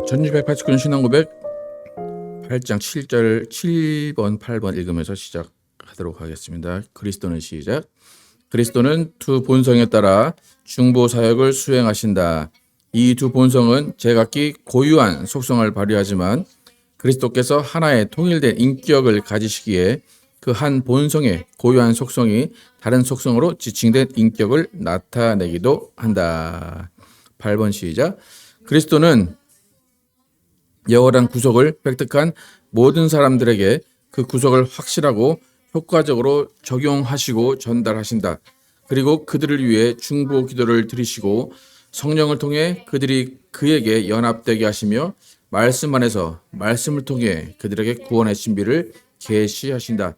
1689년 신앙고백 8장 7절 7번 8번 읽으면서 시작하도록 하겠습니다. 그리스도는 시작. 그리스도는 두 본성에 따라 중보 사역을 수행하신다. 이 두 본성은 제각기 고유한 속성을 발휘하지만 그리스도께서 하나의 통일된 인격을 가지시기에 그 한 본성의 고유한 속성이 다른 속성으로 지칭된 인격을 나타내기도 한다. 8번 시작. 그리스도는 여호와란 구속을 획득한 모든 사람들에게 그 구속을 확실하고 효과적으로 적용하시고 전달하신다. 그리고 그들을 위해 중보 기도를 드리시고 성령을 통해 그들이 그에게 연합되게 하시며 말씀 안에서 말씀을 통해 그들에게 구원의 신비를 계시하신다.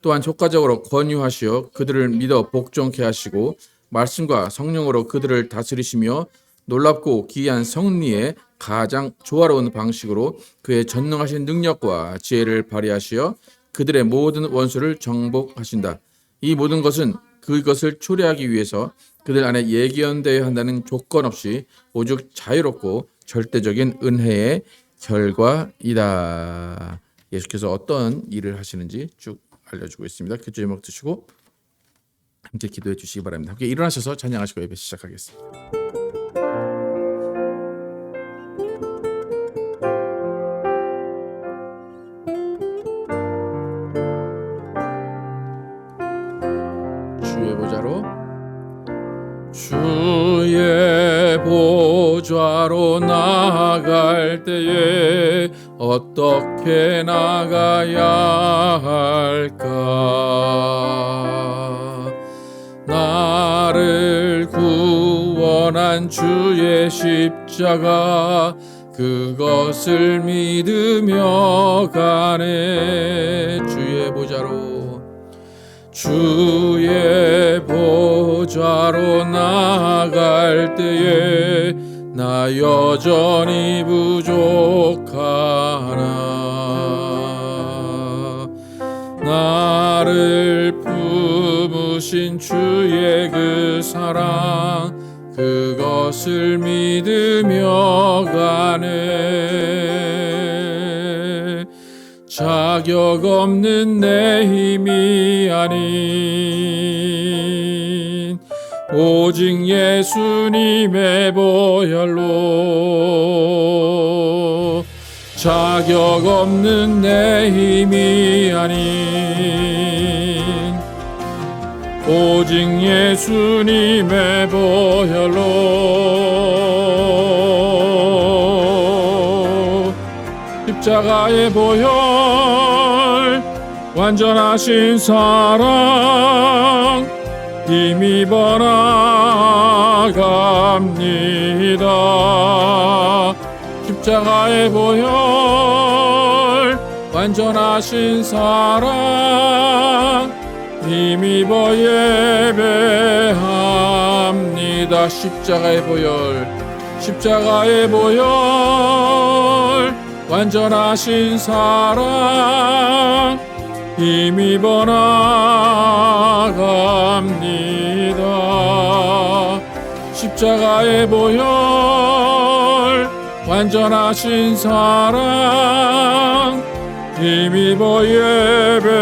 또한 효과적으로 권유하시어 그들을 믿어 복종케 하시고 말씀과 성령으로 그들을 다스리시며 놀랍고 기이한 섭리의 가장 조화로운 방식으로 그의 전능하신 능력과 지혜를 발휘하시어 그들의 모든 원수를 정복하신다. 이 모든 것은 그것을 초래하기 위해서 그들 안에 예견되어야 한다는 조건 없이 오직 자유롭고 절대적인 은혜의 결과이다. 예수께서 어떤 일을 하시는지 쭉 알려주고 있습니다. 그 제목 드시고 함께 기도해 주시기 바랍니다. 함께 일어나셔서 찬양하시고 예배 시작하겠습니다. 주의 보좌로 나아갈 때에 어떻게 나가야 할까? 나를 구원한 주의 십자가 그것을 믿으며 가네. 주의 보좌로 나아갈 때에 나 여전히 부족하나. 나를 품으신 주의 그 사랑 그것을 믿으며 가네. 자격 없는 내 힘이 아닌 오직 예수님의 보혈로. 자격 없는 내 힘이 아닌 오직 예수님의 보혈로. 십자가의 보혈 완전하신 사랑 힘입어 나갑니다. 십자가의 보혈 완전하신 사랑 힘입어 예배합니다. 십자가의 보혈 완전하신 사랑 힘입어 나갑니다. 십자가의 보혈 완전하신 사랑 힘입어 예배합니다.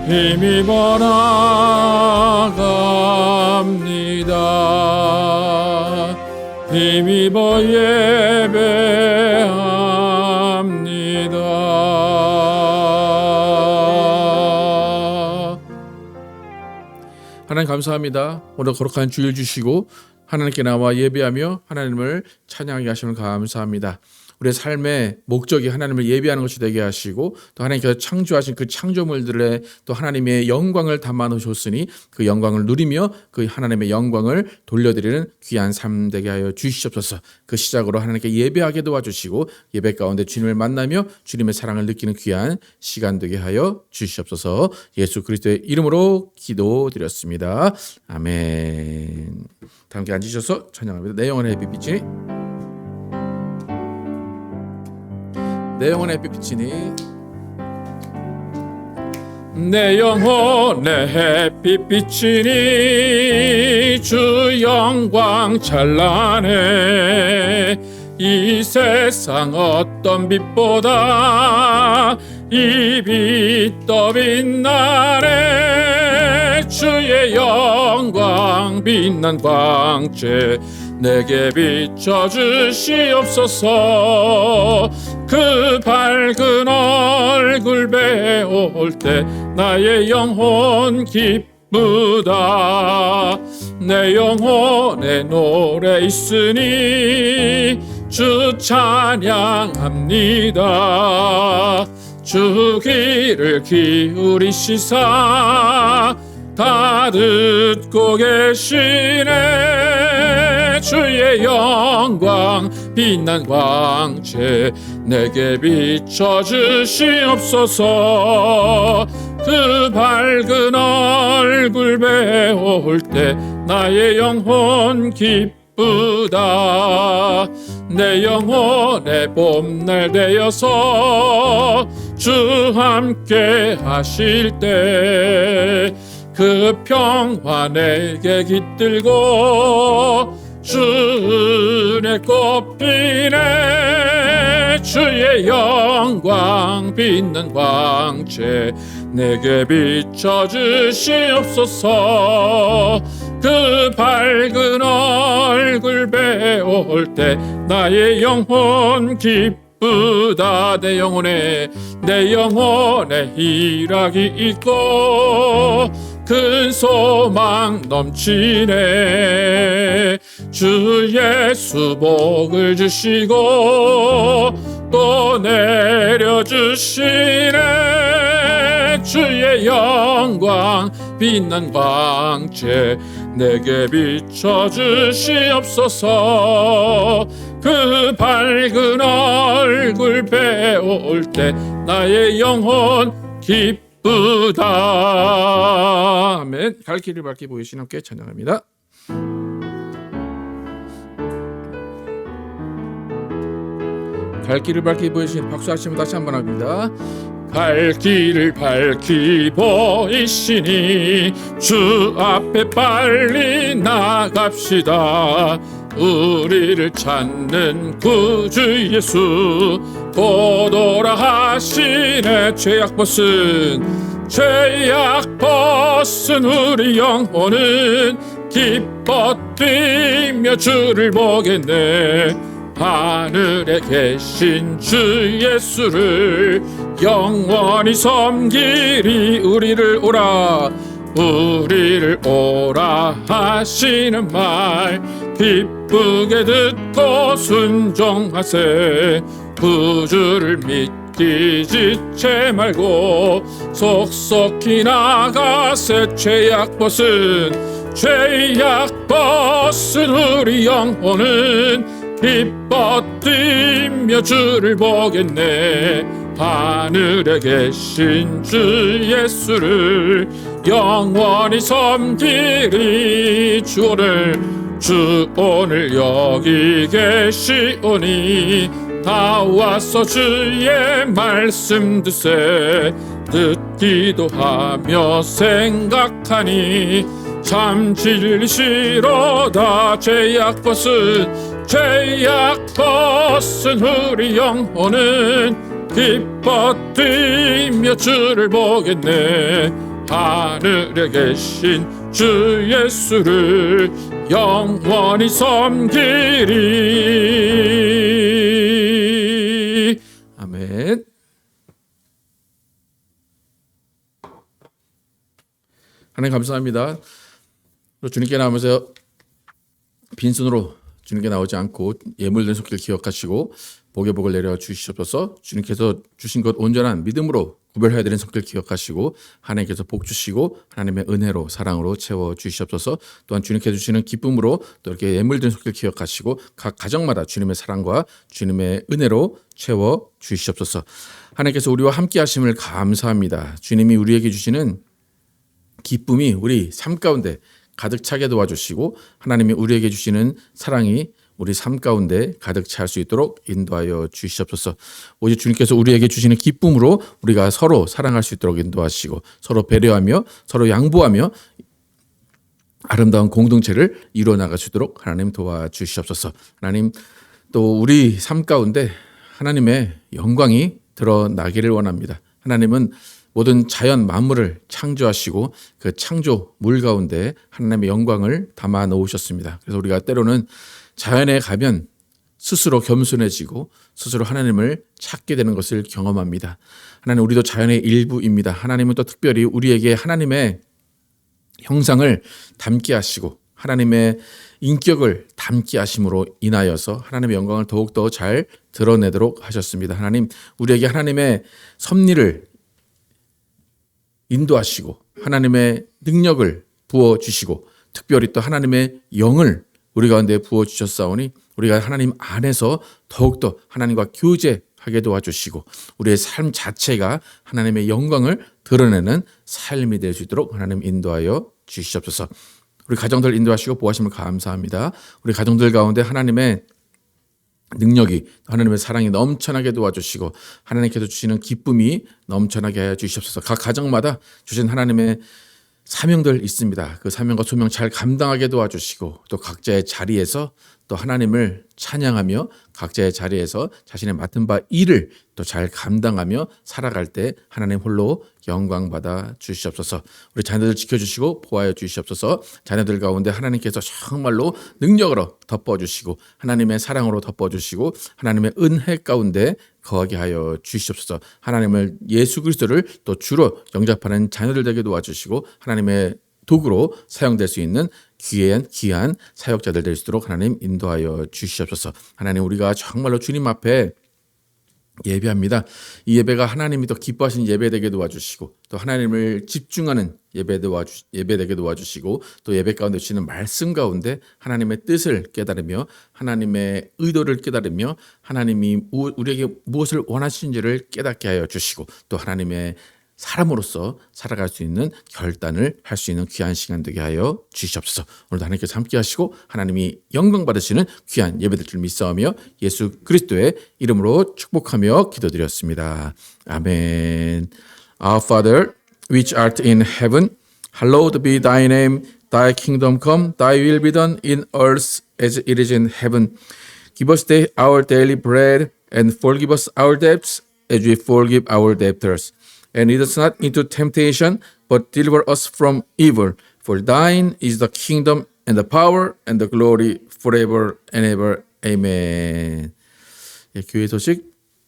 힘입어 나갑니다. 힘입어 예배합니다. 하나님 감사합니다. 오늘 거룩한 주일 주시고 하나님께 나와 예배하며 하나님을 찬양하게 하시면 감사합니다. 우리의 삶의 목적이 하나님을 예배하는 것이 되게 하시고 또 하나님께서 창조하신 그 창조물들의 또 하나님의 영광을 담아 놓으셨으니 그 영광을 누리며 그 하나님의 영광을 돌려드리는 귀한 삶 되게 하여 주시옵소서. 그 시작으로 하나님께 예배하게 도와주시고 예배 가운데 주님을 만나며 주님의 사랑을 느끼는 귀한 시간 되게 하여 주시옵소서. 예수 그리스도의 이름으로 기도드렸습니다. 아멘. 다 함께 앉으셔서 찬양합니다. 내 영혼의 햇빛이 내 영혼의 햇빛이니 내 영혼의 햇빛 비치니 주 영광 찬란해. 이 세상 어떤 빛보다 이 빛 더 빛나네. 주의 영광 빛난 광채 내게 비춰주시옵소서. 그 밝은 얼굴 배울 때 나의 영혼 기쁘다. 내 영혼에 노래 있으니 주 찬양합니다. 주 귀를 기울이시사 다 듣고 계시네. 주의 영광 빛난 광채 내게 비춰주시옵소서. 그 밝은 얼굴 배울 때 나의 영혼 기쁘다. 내 영혼의 봄날 되어서 주 함께 하실 때 그 평화 내게 깃들고 주 은혜 꽃피네. 주의 영광 빛난 광채 내게 비춰주시옵소서. 그 밝은 얼굴 배울 때 나의 영혼 기쁘다. 내 영혼에 희락이 있고 큰 소망 넘치네. 주 예수 복을 주시고 또 내려주시네. 주의 영광 빛난 광채 내게 비춰주시옵소서. 그 밝은 얼굴 배울 때 나의 영혼 기쁘다. 아멘. 갈 길을 밝게 보이신 함께 찬양합니다. 갈 길을 밝게 보이신 박수하시면 다시 한번 합니다. 갈 길을 밝히 보이시니 주 앞에 빨리 나갑시다. 우리를 찾는 구주 예수 곧 오라 하시네. 죄악 벗은 우리 영혼은 기뻐 뛰며 주를 보겠네. 하늘에 계신 주 예수를 영원히 섬기리. 우리를 오라 하시는 말 기쁘게 듣고 순종하세. 구주를 믿기 지체 말고 속속히 나가세. 죄악 벗은 우리 영혼은 기뻐 뛰며 주를 보겠네. 하늘에 계신 주 예수를 영원히 섬기리. 주 오늘 여기 계시오니 다 와서 주의 말씀 듣기도 하며 생각하니 참 진리시로다. 죄악 벗은 우리 영혼은 기뻐 뛰며 주를 보겠네. 하늘에 계신 주 예수를 영원히 섬기리. 아멘. 하나님 감사합니다. 주님께 나오면서 빈손으로 주님께 나오지 않고 예물된 손길 기억하시고 복의 복을 내려 주시옵소서. 주님께서 주신 것 온전한 믿음으로 구별해야 되는 손길 기억하시고 하나님께서 복 주시고 하나님의 은혜로 사랑으로 채워 주시옵소서. 또한 주님께서 주시는 기쁨으로 또 이렇게 예물된 손길 기억하시고 각 가정마다 주님의 사랑과 주님의 은혜로 채워 주시옵소서. 하나님께서 우리와 함께 하심을 감사합니다. 주님이 우리에게 주시는 기쁨이 우리 삶 가운데 가득 차게 도와주시고 하나님이 우리에게 주시는 사랑이 우리 삶 가운데 가득 찰 수 있도록 인도하여 주시옵소서. 오직 주님께서 우리에게 주시는 기쁨으로 우리가 서로 사랑할 수 있도록 인도하시고 서로 배려하며 서로 양보하며 아름다운 공동체를 이루어 나갈 수 있도록 하나님 도와주시옵소서. 하나님 또 우리 삶 가운데 하나님의 영광이 드러나기를 원합니다. 하나님은 모든 자연 만물을 창조하시고 그 창조 물 가운데 하나님의 영광을 담아 놓으셨습니다. 그래서 우리가 때로는 자연에 가면 스스로 겸손해지고 스스로 하나님을 찾게 되는 것을 경험합니다. 하나님, 우리도 자연의 일부입니다. 하나님은 또 특별히 우리에게 하나님의 형상을 담게 하시고 하나님의 인격을 담게 하심으로 인하여서 하나님의 영광을 더욱더 잘 드러내도록 하셨습니다. 하나님, 우리에게 하나님의 섭리를 인도하시고 하나님의 능력을 부어주시고 특별히 또 하나님의 영을 우리 가운데 부어주셨사오니 우리가 하나님 안에서 더욱더 하나님과 교제하게 도와주시고 우리의 삶 자체가 하나님의 영광을 드러내는 삶이 될 수 있도록 하나님 인도하여 주시옵소서. 우리 가정들 인도하시고 보호하심을 감사합니다. 우리 가정들 가운데 하나님의 능력이 하나님의 사랑이 넘쳐나게 도와주시고 하나님께서 주시는 기쁨이 넘쳐나게 하여 주시옵소서. 각 가정마다 주신 하나님의 사명들 있습니다. 그 사명과 소명 잘 감당하게 도와주시고 또 각자의 자리에서 또 하나님을 찬양하며 각자의 자리에서 자신의 맡은 바 일을 또 잘 감당하며 살아갈 때 하나님 홀로 영광 받아 주시옵소서. 우리 자녀들 지켜주시고 보호하여 주시옵소서. 자녀들 가운데 하나님께서 정말로 능력으로 덮어주시고 하나님의 사랑으로 덮어주시고 하나님의 은혜 가운데 거하게 하여 주시옵소서. 하나님을 예수 그리스도를 또 주로 영접하는 자녀들 되게 도와주시고 하나님의 도구로 사용될 수 있는 귀한 사역자들 될 수 있도록 하나님 인도하여 주시옵소서. 하나님, 우리가 정말로 주님 앞에 예배합니다. 이 예배가 하나님이 더 기뻐하시는 예배 되게 도와주시고 또 하나님을 집중하는 예배 되게 도와주시고 또 예배 가운데 주시는 말씀 가운데 하나님의 뜻을 깨달으며 하나님의 의도를 깨달으며 하나님이 우리에게 무엇을 원하시는지를 깨닫게 하여 주시고 또 하나님의 사람으로서 살아갈 수 있는 결단을 할 수 있는 귀한 시간 되게 하여 주시옵소서. 오늘도 하나님께서 함께 하시고 하나님이 영광 받으시는 귀한 예배될 줄 믿사오며 예수 그리스도의 이름으로 축복하며 기도드렸습니다. 아멘. Our Father, which art in heaven, hallowed be thy name. Thy kingdom come, thy will be done in earth as it is in heaven. Give us today our daily bread and forgive us our debts as we forgive our debtors. And lead us not into temptation, but deliver us from evil. For thine is the kingdom and the power and the glory forever and ever. Amen. 예, 교회 소식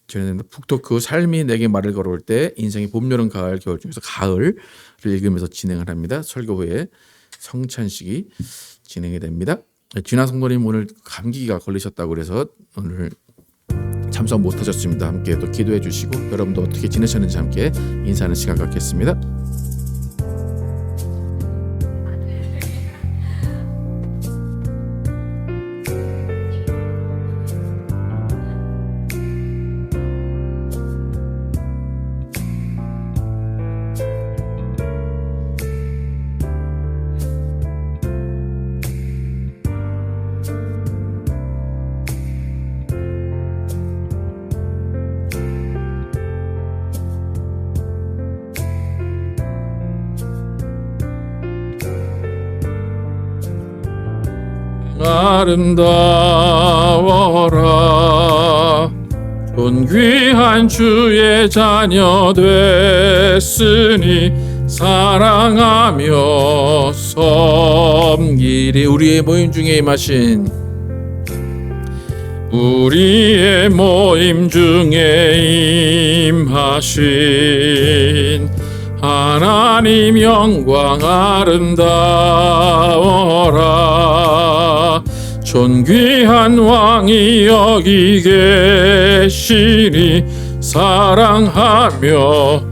전해드립니다. 북토크 삶이 내게 말을 걸어올 때 인생의 봄, 여름, 가을, 겨울 중에서 가을을 읽으면서 진행을 합니다. 설교 후에 성찬식이 진행이 됩니다. 진아 성도님 오늘 감기가 걸리셨다고 그래서 오늘 참석 못하셨습니다. 함께 또 기도해 주시고 여러분도 어떻게 지내셨는지 함께 인사하는 시간 갖겠습니다. 아름다워라 존귀한 주의 자녀 됐으니 사랑하며 섬기리. 우리의 모임 중에 임하신 우리의 모임 중에 임하신 하나님 영광 아름다워라 존귀한 왕이 여기 계시니 사랑하며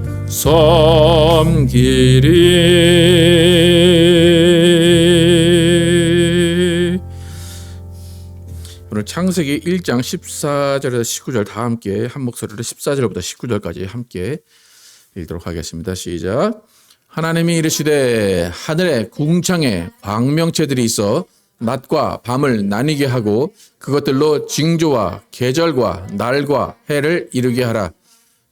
섬기리. 오늘 창세기 1장 14절에서 19절 다 함께 한 목소리로 14절부터 19절까지 함께 읽도록 하겠습니다. 시작. 하나님이 이르시되 하늘에 궁창에 광명체들이 있어 낮과 밤을 나뉘게 하고 그것들로 징조와 계절과 날과 해를 이루게 하라.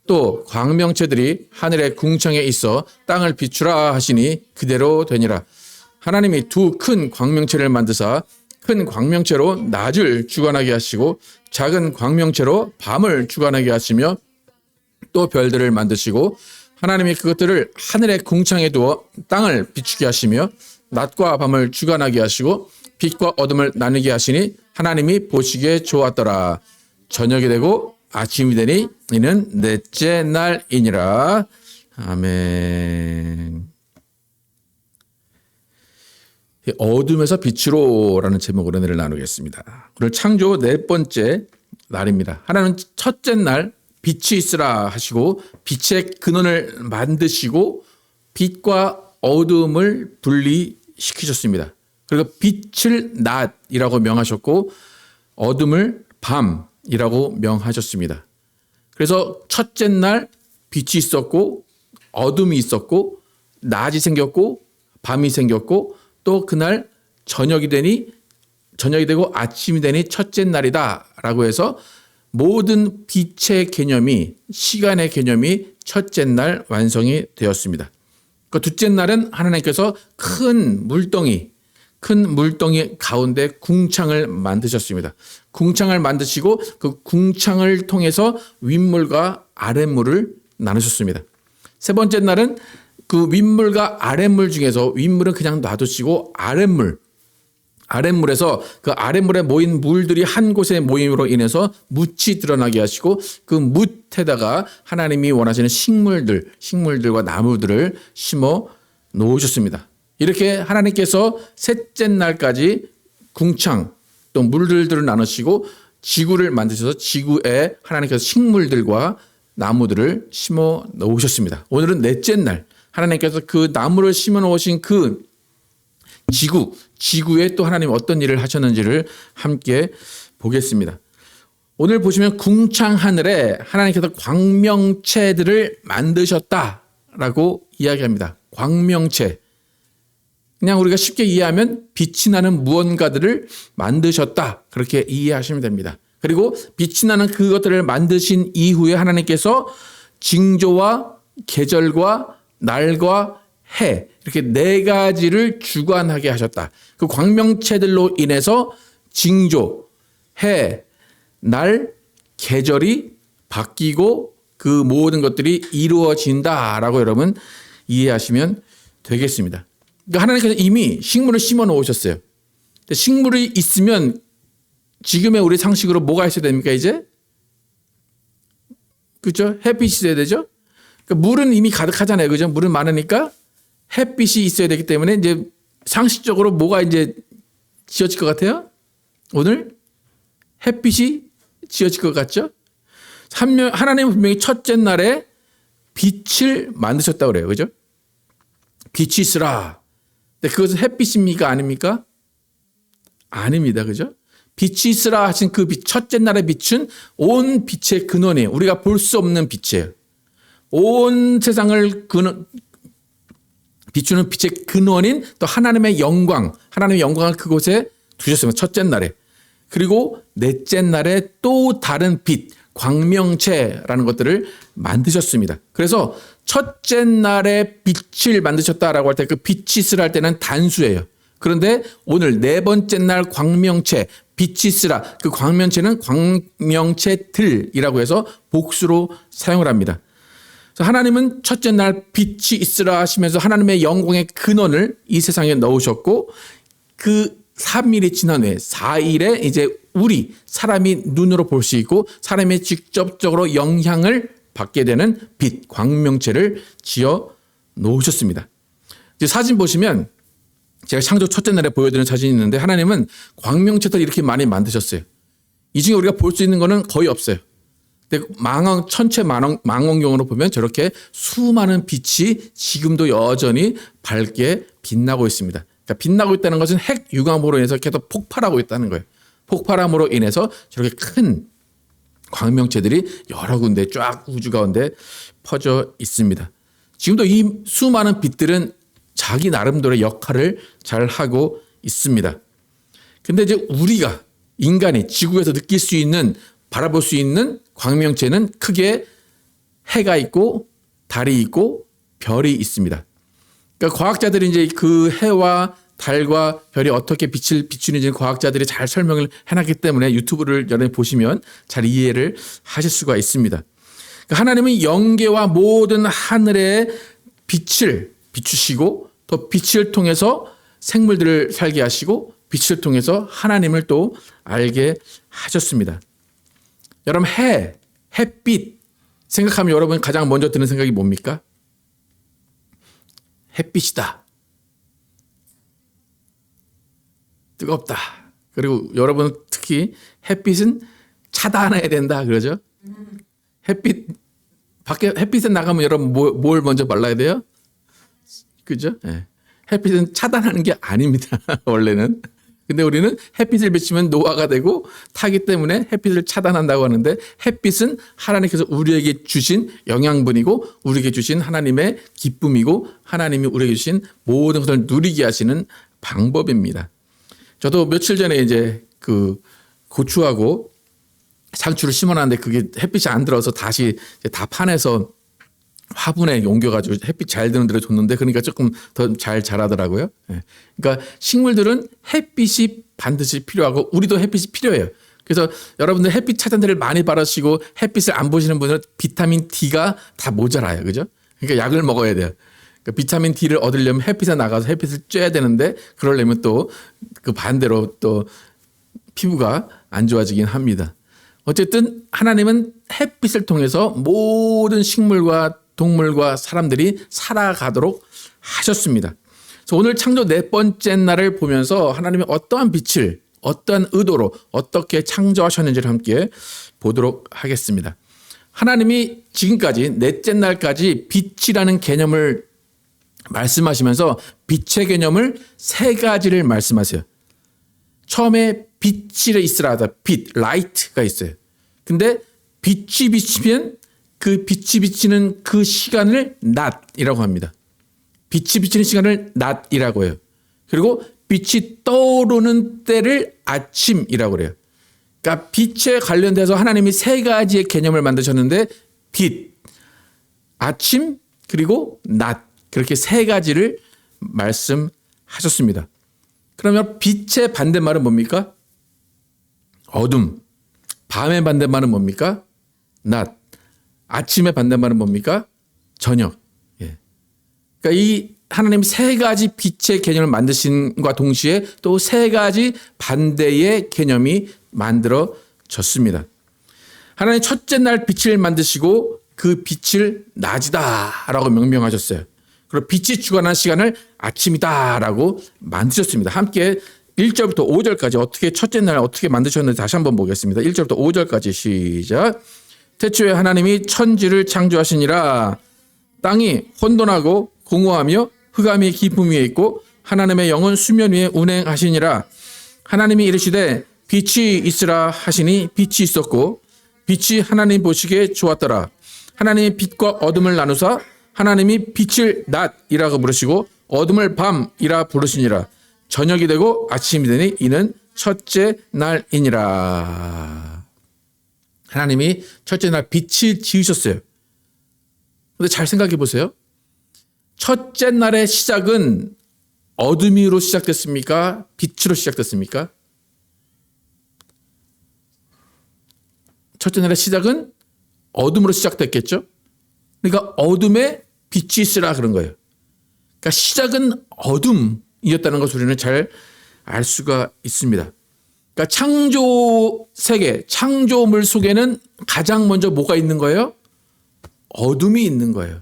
또 광명체들이 하늘의 궁창에 있어 땅을 비추라 하시니 그대로 되니라. 하나님이 두 큰 광명체를 만드사 큰 광명체로 낮을 주관하게 하시고 작은 광명체로 밤을 주관하게 하시며 또 별들을 만드시고 하나님이 그것들을 하늘의 궁창에 두어 땅을 비추게 하시며 낮과 밤을 주관하게 하시고 빛과 어둠을 나누게 하시니 하나님이 보시기에 좋았더라. 저녁이 되고 아침이 되니 이는 넷째 날이니라. 아멘. 어둠에서 빛으로라는 제목으로 은혜를 나누겠습니다. 오늘 창조 네 번째 날입니다. 하나님은 첫째 날 빛이 있으라 하시고 빛의 근원을 만드시고 빛과 어둠을 분리시키셨습니다. 그리고 빛을 낮이라고 명하셨고 어둠을 밤이라고 명하셨습니다. 그래서 첫째 날 빛이 있었고 어둠이 있었고 낮이 생겼고 밤이 생겼고 또 그날 저녁이 되고 아침이 되니 첫째 날이다라고 해서 모든 빛의 개념이 시간의 개념이 첫째 날 완성이 되었습니다. 그 둘째 날은 하나님께서 큰 물덩이 가운데 궁창을 만드셨습니다. 궁창을 만드시고 그 궁창을 통해서 윗물과 아랫물을 나누셨습니다. 세 번째 날은 그 윗물과 아랫물 중에서 윗물은 그냥 놔두시고 아랫물에서 그 아랫물에 모인 물들이 한 곳에 모임으로 인해서 묻이 드러나게 하시고 그 묻에다가 하나님이 원하시는 식물들과 나무들을 심어 놓으셨습니다. 이렇게 하나님께서 셋째 날까지 궁창 또 물들을 나누시고 지구를 만드셔서 지구에 하나님께서 식물들과 나무들을 심어 놓으셨습니다. 오늘은 넷째 날 하나님께서 그 나무를 심어 놓으신 그 지구에 또 하나님 어떤 일을 하셨는지를 함께 보겠습니다. 오늘 보시면 궁창 하늘에 하나님께서 광명체들을 만드셨다라고 이야기합니다. 광명체. 그냥 우리가 쉽게 이해하면 빛이 나는 무언가들을 만드셨다. 그렇게 이해하시면 됩니다. 그리고 빛이 나는 그것들을 만드신 이후에 하나님께서 징조와 계절과 날과 해 이렇게 네 가지를 주관하게 하셨다. 그 광명체들로 인해서 징조, 해, 날, 계절이 바뀌고 그 모든 것들이 이루어진다라고 여러분 이해하시면 되겠습니다. 그러니까 하나님께서 이미 식물을 심어 놓으셨어요. 식물이 있으면 지금의 우리 상식으로 뭐가 있어야 됩니까 이제? 그렇죠? 햇빛이 있어야 되죠? 그러니까 물은 이미 가득하잖아요. 그죠? 물은 많으니까 햇빛이 있어야 되기 때문에 이제 상식적으로 뭐가 이제 지어질 것 같아요? 오늘 햇빛이 지어질 것 같죠? 하나님은 분명히 첫째 날에 빛을 만드셨다고 그래요. 그죠? 빛이 있으라. 근데 그것은 햇빛입니까? 아닙니까? 아닙니다. 그죠? 빛이 있으라 하신 그 빛, 첫째 날의 빛은 온 빛의 근원이에요. 우리가 볼 수 없는 빛이에요. 온 세상을 비추는 빛의 근원인 또 하나님의 영광을 그곳에 두셨습니다. 첫째 날에. 그리고 넷째 날에 또 다른 빛, 광명체라는 것들을 만드셨습니다. 그래서 첫째 날에 빛을 만드셨다라고 할 때 그 빛이 있으라 할 때는 단수예요. 그런데 오늘 네 번째 날 광명체, 빛이 있으라 그 광명체는 광명체들이라고 해서 복수로 사용을 합니다. 하나님은 첫째 날 빛이 있으라 하시면서 하나님의 영광의 근원을 이 세상에 넣으셨고 그 3일이 지난 후에 4일에 이제 우리 사람이 눈으로 볼 수 있고 사람이 직접적으로 영향을 받게 되는 빛, 광명체를 지어 놓으셨습니다. 이제 사진 보시면 제가 창조 첫째 날에 보여드리는 사진이 있는데 하나님은 광명체들을 이렇게 많이 만드셨어요. 이 중에 우리가 볼 수 있는 거는 거의 없어요. 근데 천체 망원경으로 보면 저렇게 수많은 빛이 지금도 여전히 밝게 빛나고 있습니다. 그러니까 빛나고 있다는 것은 핵 유광으로 인해서 계속 폭발하고 있다는 거예요. 폭발함으로 인해서 저렇게 큰 광명체들이 여러 군데 쫙 우주 가운데 퍼져 있습니다. 지금도 이 수많은 빛들은 자기 나름대로의 역할을 잘 하고 있습니다. 근데 이제 우리가 인간이 지구에서 느낄 수 있는, 바라볼 수 있는 광명체는 크게 해가 있고 달이 있고 별이 있습니다. 그러니까 과학자들이 이제 그 해와 달과 별이 어떻게 빛을 비추는지 과학자들이 잘 설명을 해놨기 때문에 유튜브를 여러분이 보시면 잘 이해를 하실 수가 있습니다. 그러니까 하나님은 영계와 모든 하늘의 빛을 비추시고 또 빛을 통해서 생물들을 살게 하시고 빛을 통해서 하나님을 또 알게 하셨습니다. 여러분 햇빛 생각하면 여러분 가장 먼저 드는 생각이 뭡니까? 햇빛이다. 뜨겁다. 그리고 여러분 특히 햇빛은 차단해야 된다 그러죠. 밖에 햇빛에 나가면 여러분 뭘 먼저 발라야 돼요? 그죠? 네. 햇빛은 차단하는 게 아닙니다. 원래는. 근데 우리는 햇빛을 비치면 노화가 되고 타기 때문에 햇빛을 차단한다고 하는데 햇빛은 하나님께서 우리에게 주신 영양분이고 우리에게 주신 하나님의 기쁨이고 하나님이 우리에게 주신 모든 것을 누리게 하시는 방법입니다. 저도 며칠 전에 이제 그 고추하고 상추를 심어놨는데 그게 햇빛이 안 들어서 다시 다 파내서 화분에 옮겨가지고 햇빛 잘 드는 데로 줬는데 그러니까 조금 더 잘 자라더라고요. 그러니까 식물들은 햇빛이 반드시 필요하고 우리도 햇빛이 필요해요. 그래서 여러분들 햇빛 차단제를 많이 바르시고 햇빛을 안 보시는 분은 비타민 D가 다 모자라요. 그죠? 그러니까 약을 먹어야 돼요. 그러니까 비타민 D를 얻으려면 햇빛에 나가서 햇빛을 쬐야 되는데 그러려면 또 그 반대로 또 피부가 안 좋아지긴 합니다. 어쨌든 하나님은 햇빛을 통해서 모든 식물과 동물과 사람들이 살아가도록 하셨습니다. 그래서 오늘 창조 네 번째 날을 보면서 하나님이 어떠한 빛을 어떠한 의도로 어떻게 창조하셨는지를 함께 보도록 하겠습니다. 하나님이 지금까지 넷째 날까지 빛이라는 개념을 말씀하시면서 빛의 개념을 세 가지를 말씀하세요. 처음에 빛이 있으라 하다. 빛, 라이트가 있어요. 근데 빛이 비치면 그 빛이 비치는 그 시간을 낮이라고 합니다. 빛이 비치는 시간을 낮이라고 해요. 그리고 빛이 떠오르는 때를 아침이라고 그래요. 그러니까 빛에 관련돼서 하나님이 세 가지의 개념을 만드셨는데 빛, 아침, 그리고 낮 그렇게 세 가지를 말씀하셨습니다. 그러면 빛의 반대말은 뭡니까? 어둠. 밤의 반대말은 뭡니까? 낮. 아침의 반대말은 뭡니까? 저녁. 예. 그러니까 이 하나님 세 가지 빛의 개념을 만드신과 동시에 또 세 가지 반대의 개념이 만들어졌습니다. 하나님 첫째 날 빛을 만드시고 그 빛을 낮이다라고 명명하셨어요. 그리고 빛이 주관하는 시간을 아침이다라고 만드셨습니다. 함께 1절부터 5절까지 어떻게 첫째 날 어떻게 만드셨는지 다시 한번 보겠습니다. 1절부터 5절까지 시작. 태초에 하나님이 천지를 창조하시니라. 땅이 혼돈하고 공허하며 흑암이 깊음 위에 있고 하나님의 영은 수면 위에 운행하시니라. 하나님이 이르시되 빛이 있으라 하시니 빛이 있었고 빛이 하나님 보시기에 좋았더라. 하나님이 빛과 어둠을 나누사 하나님이 빛을 낮이라고 부르시고 어둠을 밤이라 부르시니라. 저녁이 되고 아침이 되니 이는 첫째 날이니라. 하나님이 첫째 날 빛을 지으셨어요. 근데 잘 생각해 보세요. 첫째 날의 시작은 어둠으로 시작됐습니까? 빛으로 시작됐습니까? 첫째 날의 시작은 어둠으로 시작됐겠죠? 그러니까 어둠에 빛이 있으라 그런 거예요. 그러니까 시작은 어둠이었다는 것을 우리는 잘 알 수가 있습니다. 그러니까 창조 세계, 창조물 속에는 가장 먼저 뭐가 있는 거예요? 어둠이 있는 거예요.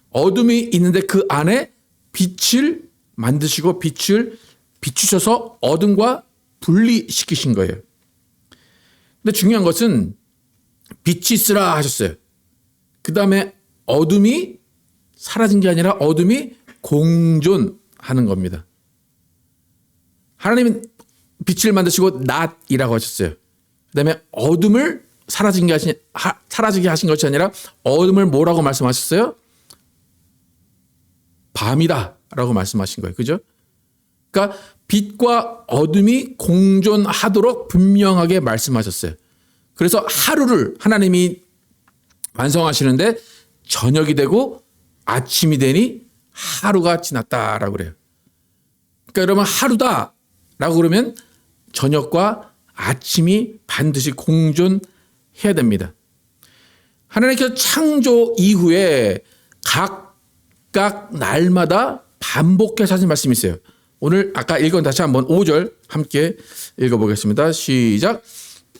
어둠이 있는데 그 안에 빛을 만드시고 빛을 비추셔서 어둠과 분리시키신 거예요. 근데 중요한 것은 빛이 있으라 하셨어요. 그 다음에 어둠이 사라진 게 아니라 어둠이 공존하는 겁니다. 하나님은 빛을 만드시고 낮이라고 하셨어요. 그 다음에 어둠을 사라지게 하신 것이 아니라 어둠을 뭐라고 말씀하셨어요? 밤이다 라고 말씀하신 거예요. 그죠? 그러니까 빛과 어둠이 공존하도록 분명하게 말씀하셨어요. 그래서 하루를 하나님이 완성하시는데 저녁이 되고 아침이 되니 하루가 지났다라고 그래요. 그러니까 여러분 하루다라고 그러면 저녁과 아침이 반드시 공존해야 됩니다. 하나님께서 창조 이후에 각각 날마다 반복해서 하신 말씀이 있어요. 오늘 아까 읽은 다시 한번 5절 함께 읽어보겠습니다. 시작.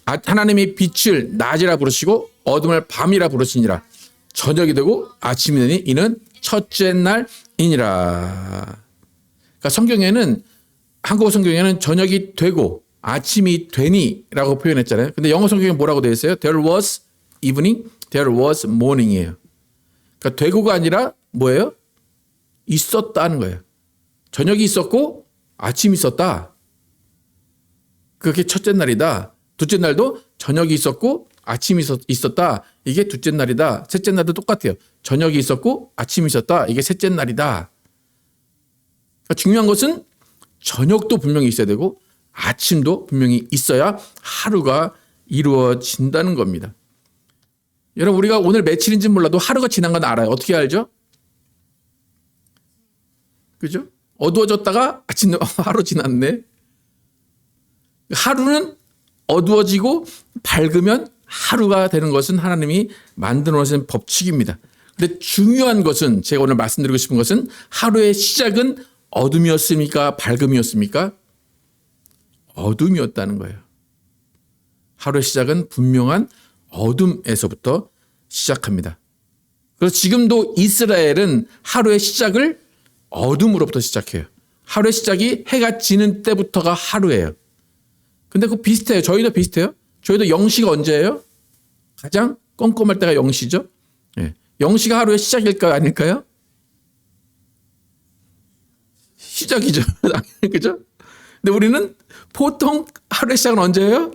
하나님이 빛을 낮이라 부르시고 어둠을 밤이라 부르시니라. 저녁이 되고 아침이 되니 이는 첫째 날이니라. 그러니까 성경에는 한국어 성경에는 저녁이 되고 아침이 되니라고 표현했잖아요. 근데 영어 성경에 뭐라고 되어 있어요? There was evening, there was morning이에요. 그러니까 되고가 아니라 뭐예요? 있었다는 거예요. 저녁이 있었고 아침이 있었다. 그게 첫째 날이다. 둘째 날도 저녁이 있었고 아침이 있었다. 이게 둘째 날이다. 셋째 날도 똑같아요. 저녁이 있었고 아침이 있었다. 이게 셋째 날이다. 그러니까 중요한 것은 저녁도 분명히 있어야 되고 아침도 분명히 있어야 하루가 이루어진다는 겁니다. 여러분 우리가 오늘 며칠인지 몰라도 하루가 지난 건 알아요. 어떻게 알죠? 그죠? 어두워졌다가 아침 하루 지났네. 하루는 어두워지고 밝으면 하루가 되는 것은 하나님이 만들어 놓으신 법칙입니다. 근데 중요한 것은 제가 오늘 말씀드리고 싶은 것은 하루의 시작은 어둠이었습니까? 밝음이었습니까? 어둠이었다는 거예요. 하루의 시작은 분명한 어둠에서부터 시작합니다. 그래서 지금도 이스라엘은 하루의 시작을 어둠으로부터 시작해요. 하루의 시작이 해가 지는 때부터가 하루예요. 근데 그거 비슷해요. 저희도 비슷해요. 저희도 0시가 언제예요? 가장 껌껌할 때가 0시죠. 네. 0시가 하루의 시작일까요? 아닐까요? 시작이죠. 그죠? 근데 우리는 보통 하루의 시작은 언제예요?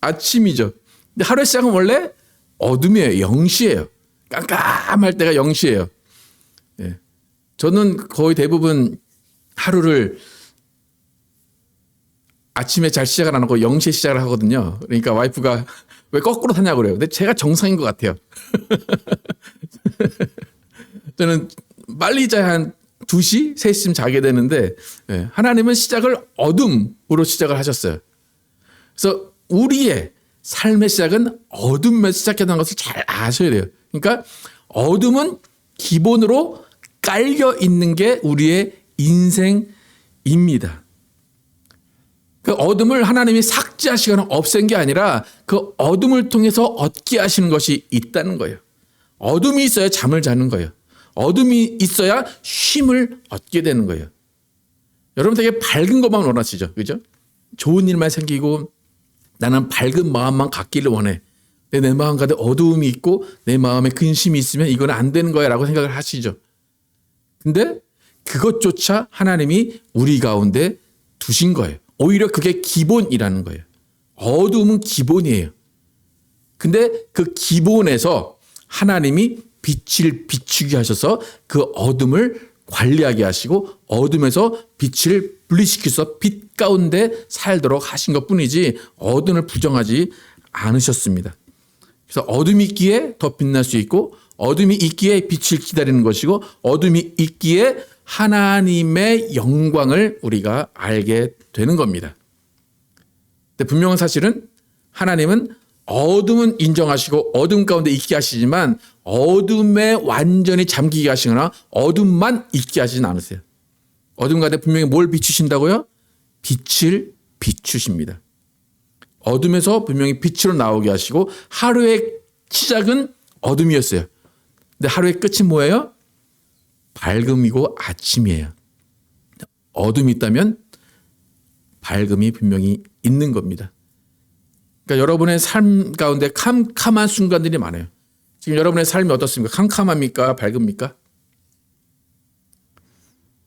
아침이죠. 근데 하루의 시작은 원래 어둠이에요. 0시예요. 깜깜할 때가 0시예요. 네. 저는 거의 대부분 하루를 아침에 잘 시작을 안 하고 0시에 시작을 하거든요. 그러니까 와이프가 왜 거꾸로 사냐고 그래요. 근데 제가 정상인 것 같아요. 저는 빨리 자야 한 2시, 3시쯤 자게 되는데 하나님은 시작을 어둠으로 시작을 하셨어요. 그래서 우리의 삶의 시작은 어둠에서 시작했다는 것을 잘 아셔야 돼요. 그러니까 어둠은 기본으로 깔려 있는 게 우리의 인생입니다. 그 어둠을 하나님이 삭제하시거나 없앤 게 아니라 그 어둠을 통해서 얻게 하시는 것이 있다는 거예요. 어둠이 있어야 잠을 자는 거예요. 어둠이 있어야 쉼을 얻게 되는 거예요. 여러분 되게 밝은 것만 원하시죠? 그죠? 좋은 일만 생기고 나는 밝은 마음만 갖기를 원해. 내 마음 가운데 어두움이 있고 내 마음에 근심이 있으면 이건 안 되는 거야 라고 생각을 하시죠. 근데 그것조차 하나님이 우리 가운데 두신 거예요. 오히려 그게 기본이라는 거예요. 어두움은 기본이에요. 근데 그 기본에서 하나님이 빛을 비추게 하셔서 그 어둠을 관리하게 하시고 어둠에서 빛을 분리시켜서 빛 가운데 살도록 하신 것뿐이지 어둠을 부정하지 않으셨습니다. 그래서 어둠이 있기에 더 빛날 수 있고 어둠이 있기에 빛을 기다리는 것이고 어둠이 있기에 하나님의 영광을 우리가 알게 되는 겁니다. 근데 분명한 사실은 하나님은 어둠은 인정하시고 어둠 가운데 있게 하시지만 어둠에 완전히 잠기게 하시거나 어둠만 있게 하시진 않으세요. 어둠 가운데 분명히 뭘 비추신다고요? 빛을 비추십니다. 어둠에서 분명히 빛으로 나오게 하시고 하루의 시작은 어둠이었어요. 근데 하루의 끝이 뭐예요? 밝음이고 아침이에요. 어둠이 있다면 밝음이 분명히 있는 겁니다. 그러니까 여러분의 삶 가운데 캄캄한 순간들이 많아요. 지금 여러분의 삶이 어떻습니까? 캄캄합니까? 밝습니까?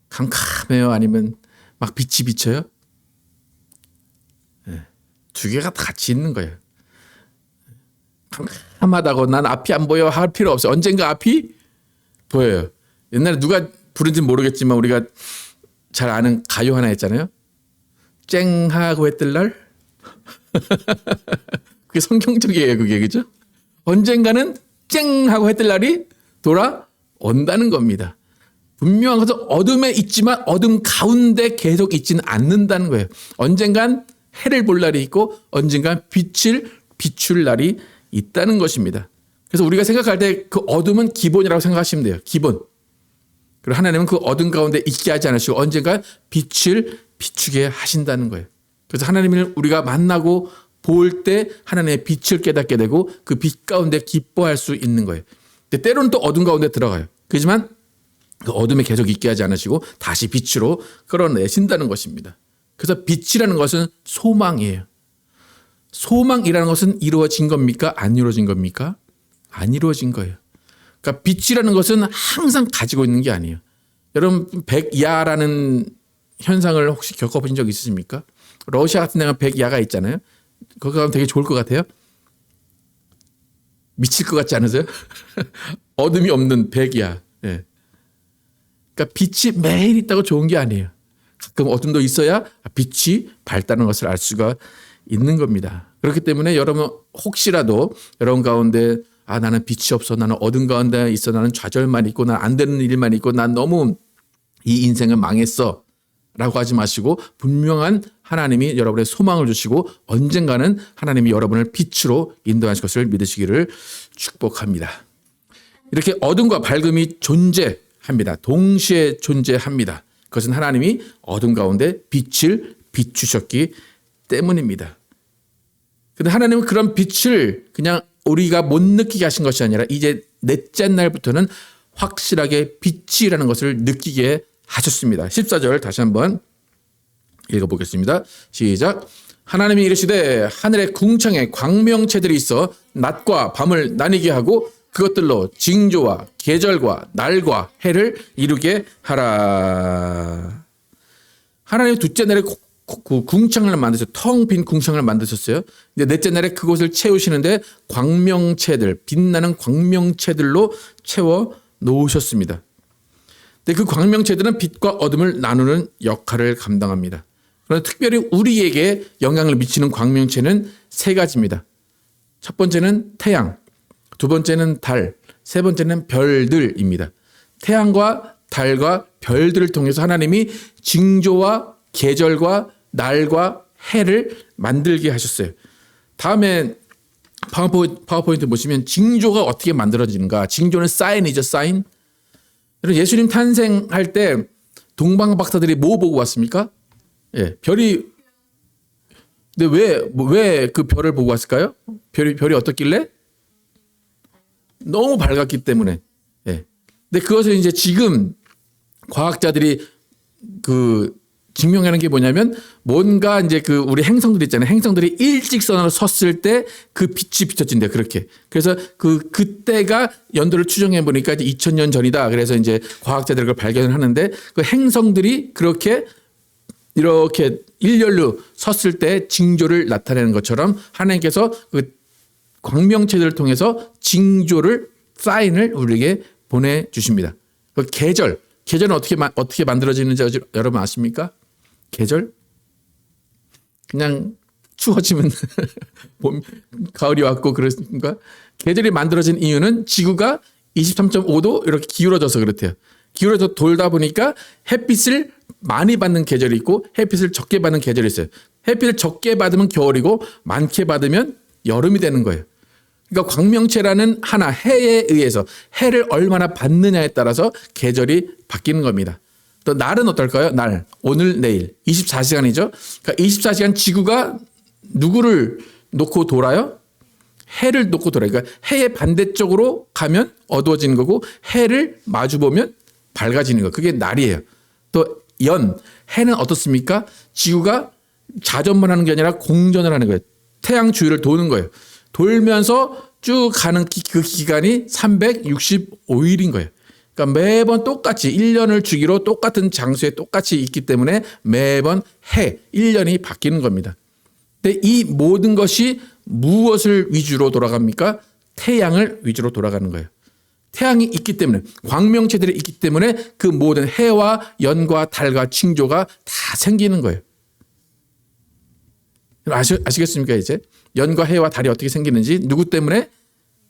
캄캄해요? 아니면 막 빛이 비쳐요? 네. 두 개가 다 같이 있는 거예요. 캄캄하다고 난 앞이 안 보여 할 필요 없어요. 언젠가 앞이 보여요. 옛날에 누가 부른지 모르겠지만 우리가 잘 아는 가요 하나 있잖아요. 쨍하고 해 뜰 날. 그게 성경적이에요, 그게. 그죠? 언젠가는 쨍하고 해 뜰 날이 돌아온다는 겁니다. 분명한 것은 어둠에 있지만 어둠 가운데 계속 있지는 않는다는 거예요. 언젠간 해를 볼 날이 있고 언젠간 빛을 비출 날이 있다는 것입니다. 그래서 우리가 생각할 때 그 어둠은 기본이라고 생각하시면 돼요. 기본. 그리고 하나님은 그 어둠 가운데 있게 하지 않으시고 언젠가 빛을 비추게 하신다는 거예요. 그래서 하나님을 우리가 만나고 볼 때 하나님의 빛을 깨닫게 되고 그 빛 가운데 기뻐할 수 있는 거예요. 근데 때로는 또 어둠 가운데 들어가요. 그렇지만 그 어둠에 계속 있게 하지 않으시고 다시 빛으로 끌어내신다는 것입니다. 그래서 빛이라는 것은 소망이에요. 소망이라는 것은 이루어진 겁니까? 안 이루어진 겁니까? 안 이루어진 거예요. 그러니까 빛이라는 것은 항상 가지고 있는 게 아니에요. 여러분 백야라는 현상을 혹시 겪어보신 적 있으십니까? 러시아 같은 데가 백야가 있잖아요. 거기 가면 되게 좋을 것 같아요. 미칠 것 같지 않으세요? 어둠이 없는 백야. 예. 그러니까 빛이 매일 있다고 좋은 게 아니에요. 가끔 어둠도 있어야 빛이 밝다는 것을 알 수가 있는 겁니다. 그렇기 때문에 여러분 혹시라도 여러분 가운데 나는 빛이 없어, 나는 어둠 가운데 있어, 나는 좌절만 있고 난 안 되는 일만 있고 난 너무 이 인생은 망했어 라고 하지 마시고 분명한 하나님이 여러분의 소망을 주시고 언젠가는 하나님이 여러분을 빛으로 인도하실 것을 믿으시기를 축복합니다. 이렇게 어둠과 밝음이 존재합니다. 동시에 존재합니다. 그것은 하나님이 어둠 가운데 빛을 비추셨기 때문입니다. 그런데 하나님은 그런 빛을 그냥 우리가 못 느끼게 하신 것이 아니라 이제 넷째 날부터는 확실하게 빛이라는 것을 느끼게 하셨습니다. 14절 다시 한번 읽어보겠습니다. 시작. 하나님이 이르시되 하늘의 궁창에 광명체들이 있어 낮과 밤을 나뉘게 하고 그것들로 징조와 계절과 날과 해를 이루게 하라. 하나님 둘째 날에 궁창을 만드셨어요. 텅 빈 궁창을 만드셨어요. 이제 넷째 날에 그곳을 채우시는데 광명체들, 빛나는 광명체들로 채워 놓으셨습니다. 근데 그 광명체들은 빛과 어둠을 나누는 역할을 감당합니다. 그런데 특별히 우리에게 영향을 미치는 광명체는 세 가지입니다. 첫 번째는 태양, 두 번째는 달, 세 번째는 별들입니다. 태양과 달과 별들을 통해서 하나님이 징조와 계절과 날과 해를 만들게 하셨어요. 다음에 파워포인트 보시면 징조가 어떻게 만들어지는가. 징조는 사인이죠. 사인. 예수님 탄생할 때 동방박사들이 뭐 보고 왔습니까? 예, 별이. 근데 왜 그 별을 보고 왔을까요? 별이 어떻길래? 너무 밝았기 때문에. 예. 근데 그것을 이제 지금 과학자들이 증명하는 게 뭐냐면 뭔가 이제 우리 행성들 있잖아요. 행성들이 일직선으로 섰을 때 그 빛이 비춰진대요. 그렇게. 그래서 그때가 연도를 추정해 보니까 이제 2000년 전이다. 그래서 이제 과학자들이 그걸 발견을 하는데 그 행성들이 이렇게 일렬로 섰을 때 징조를 나타내는 것처럼 하나님께서 그 광명체들을 통해서 징조를 사인을 우리에게 보내주십니다. 그 계절은 어떻게 만들어지는지 여러분 아십니까? 계절? 그냥 추워지면 봄, 가을이 왔고 그렇습니까? 계절이 만들어진 이유는 지구가 23.5도 이렇게 기울어져서 그렇대요. 기울어져 돌다 보니까 햇빛을 많이 받는 계절이 있고 햇빛을 적게 받는 계절이 있어요. 햇빛을 적게 받으면 겨울이고 많게 받으면 여름이 되는 거예요. 그러니까 광명체라는 하나 해에 의해서 해를 얼마나 받느냐에 따라서 계절이 바뀌는 겁니다. 또 날은 어떨까요? 날, 오늘, 내일 24시간이죠. 그러니까 24시간 지구가 누구를 놓고 돌아요? 해를 놓고 돌아요. 그러니까 해의 반대쪽으로 가면 어두워지는 거고 해를 마주보면 밝아지는 거. 그게 날이에요. 또 해는 어떻습니까? 지구가 자전만 하는 게 아니라 공전을 하는 거예요. 태양 주위를 도는 거예요. 돌면서 쭉 가는 그 기간이 365일인 거예요. 그러니까 매번 똑같이 1년을 주기로 똑같은 장소에 똑같이 있기 때문에 매번 1년이 바뀌는 겁니다. 근데 이 모든 것이 무엇을 위주로 돌아갑니까? 태양을 위주로 돌아가는 거예요. 태양이 있기 때문에, 광명체들이 있기 때문에 그 모든 해와 연과 달과 징조가 다 생기는 거예요. 아시겠습니까? 이제 연과 해와 달이 어떻게 생기는지, 누구 때문에?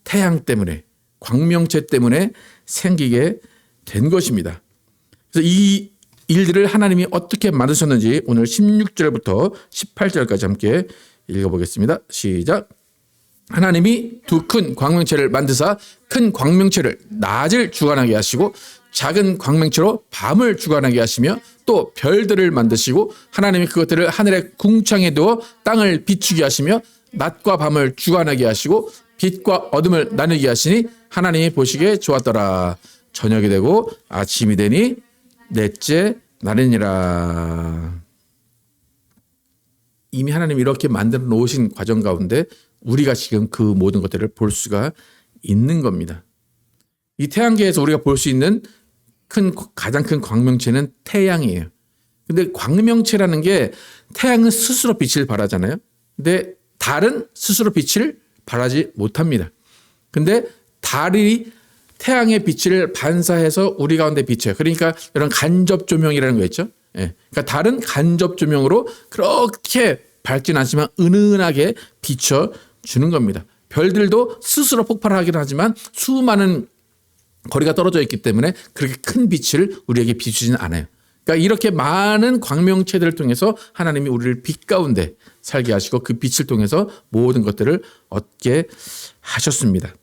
태양 때문에, 광명체 때문에 생기게 된 것입니다. 그래서 이 일들을 하나님이 어떻게 만드셨는지 오늘 16절부터 18절까지 함께 읽어보겠습니다. 시작. 하나님이 두 큰 광명체를 만드사 큰 광명체를 낮을 주관하게 하시고 작은 광명체로 밤을 주관하게 하시며 또 별들을 만드시고 하나님이 그것들을 하늘의 궁창에 두어 땅을 비추게 하시며 낮과 밤을 주관하게 하시고 빛과 어둠을 나누게 하시니 하나님이 보시기에 좋았더라. 저녁이 되고 아침이 되니 넷째 날이니라. 이미 하나님이 이렇게 만들어 놓으신 과정 가운데 우리가 지금 그 모든 것들을 볼 수가 있는 겁니다. 이 태양계에서 우리가 볼 수 있는 가장 큰 광명체는 태양이에요. 근데 광명체라는 게 태양은 스스로 빛을 발하잖아요. 근데 달은 스스로 빛을 발하지 못합니다. 근데 달이 태양의 빛을 반사해서 우리 가운데 비춰요. 그러니까 이런 간접 조명이라는 거 있죠. 예. 그러니까 달은 간접 조명으로 그렇게 밝진 않지만 은은하게 비춰주는 겁니다. 별들도 스스로 폭발하긴 하지만 수많은 거리가 떨어져 있기 때문에 그렇게 큰 빛을 우리에게 비추지는 않아요. 그러니까 이렇게 많은 광명체들을 통해서 하나님이 우리를 빛 가운데 살게 하시고 그 빛을 통해서 모든 것들을 얻게 하셨습니다.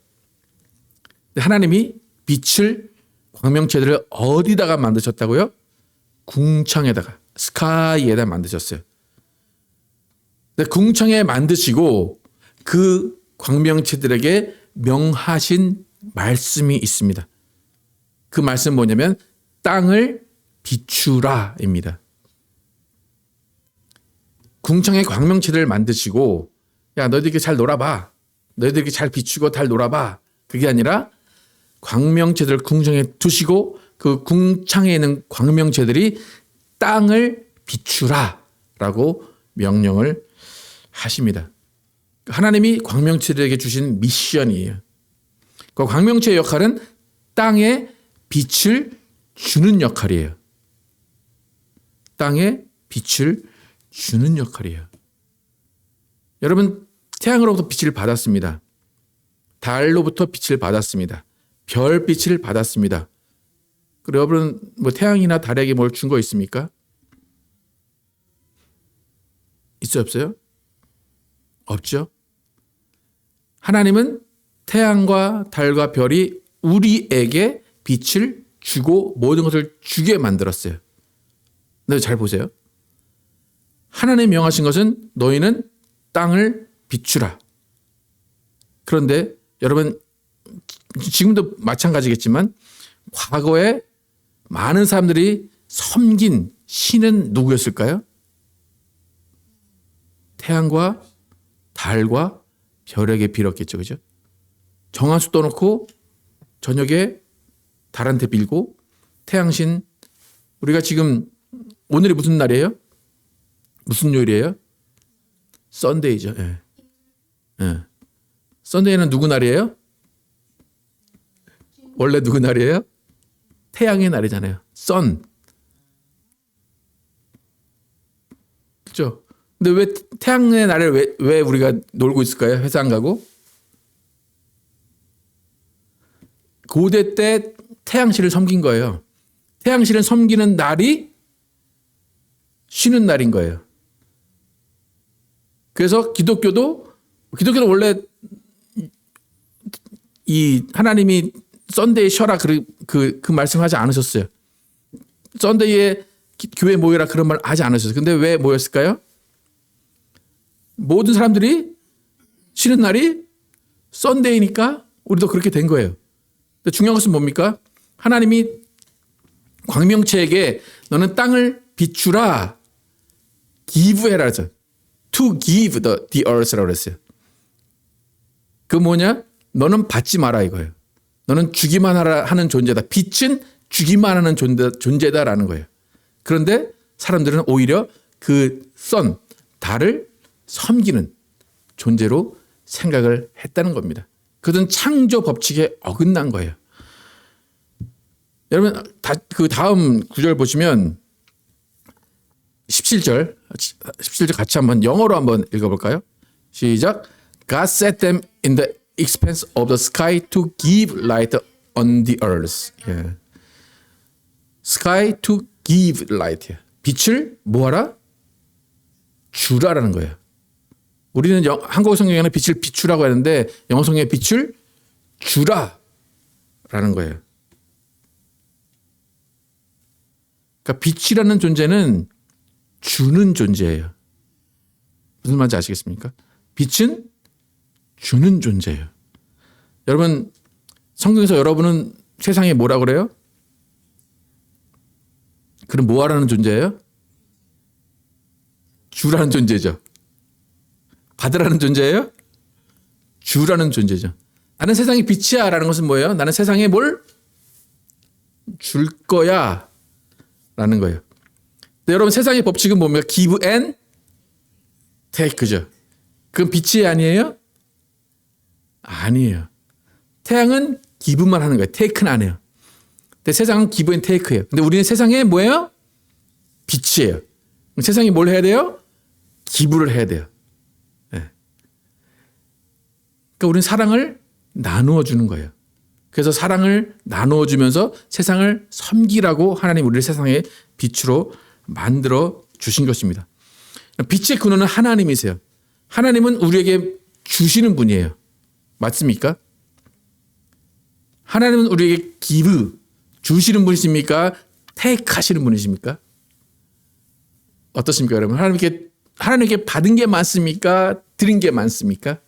하나님이 빛을, 광명체들을 어디다가 만드셨다고요? 궁창에다가, 스카이에다 만드셨어요. 근데 궁창에 만드시고 그 광명체들에게 명하신 말씀이 있습니다. 그 말씀 뭐냐면 땅을 비추라입니다. 궁창에 광명체들을 만드시고 야 너희들 잘 놀아봐. 너희들 잘 비추고 잘 놀아봐. 그게 아니라 광명체들을 궁창에 두시고 그 궁창에 있는 광명체들이 땅을 비추라라고 명령을 하십니다. 하나님이 광명체들에게 주신 미션이에요. 그 광명체의 역할은 땅에 빛을 주는 역할이에요. 땅에 빛을 주는 역할이에요. 여러분 태양으로부터 빛을 받았습니다. 달로부터 빛을 받았습니다. 별빛을 받았습니다. 그리고 여러분 뭐 태양이나 달에게 뭘 준 거 있습니까? 있어요 없어요? 없죠. 하나님은 태양과 달과 별이 우리에게 빛을 주고 모든 것을 주게 만들었어요. 근데 잘 보세요. 하나님이 명하신 것은 너희는 땅을 비추라. 그런데 여러분 지금도 마찬가지겠지만 과거에 많은 사람들이 섬긴 신은 누구였을까요? 태양과 달과 별에게 빌었겠죠. 그죠? 정한수 떠놓고 저녁에 달한테 빌고 태양신, 우리가 지금 오늘이 무슨 날이에요? 무슨 요일이에요? 썬데이죠. 예. 예. 썬데이는 누구 날이에요? 원래 누구 날이에요? 태양의 날이잖아요. 선. 그렇죠? 근데 왜 태양의 날에 왜 우리가 놀고 있을까요? 회사 안 가고? 고대 때 태양신을 섬긴 거예요. 태양신을 섬기는 날이 쉬는 날인 거예요. 그래서 기독교도 원래 이 하나님이 썬데이 쉬어라 그 말씀하지 않으셨어요. 썬데이에 교회 모여라 그런 말 하지 않으셨어요. 근데 왜 모였을까요? 모든 사람들이 쉬는 날이 썬데이니까 우리도 그렇게 된 거예요. 근데 중요한 것은 뭡니까? 하나님이 광명체에게 너는 땅을 비추라, 기브해라 그랬어요. To give the earth라고 그랬어요. 그 뭐냐? 너는 받지 마라 이거예요. 너는 주기만 하라 하는 존재다. 빛은 주기만 하는 존재다라는 거예요. 그런데 사람들은 오히려 그 선, 달을 섬기는 존재로 생각을 했다는 겁니다. 그것은 창조 법칙에 어긋난 거예요. 여러분 그 다음 구절 보시면 17절 같이 한번 영어로 한번 읽어볼까요? 시작. God set them in the expanse of the sky to give light on the earth. 예. Sky to give light. 빛을 뭐하라? 주라라는 거예요. 우리는 한국어 성경에는 빛을 비추라고 하는데 영어 성경에 빛을 주라라는 거예요. 그러니까 빛이라는 존재는 주는 존재예요. 무슨 말인지 아시겠습니까? 빛은 주는 존재예요. 여러분 성경에서 여러분은 세상에 뭐라 그래요? 그럼 뭐 하라는 존재예요? 주라는 존재죠. 받으라는 존재예요? 주라는 존재죠. 나는 세상의 빛이야 라는 것은 뭐예요? 나는 세상에 뭘 줄 거야 라는 거예요. 근데 여러분 세상의 법칙은 뭡니까? give and take죠. 그건 빛이 아니에요? 아니에요. 태양은 give만 하는 거예요. take는 안 해요. 근데 세상은 give and take예요. 근데 우리는 세상에 뭐예요? 빛이에요. 세상이 뭘 해야 돼요? 기부를 해야 돼요. 네. 그러니까 우리는 사랑을 나누어 주는 거예요. 그래서 사랑을 나누어 주면서 세상을 섬기라고 하나님 우리를 세상의 빛으로 만들어 주신 것입니다. 빛의 근원은 하나님이세요. 하나님은 우리에게 주시는 분이에요. 맞습니까? 하나님은 우리에게 give 주시는 분이십니까? take 하시는 분이십니까? 어떻습니까, 여러분? 하나님께 받은 게 많습니까? 드린 게 많습니까?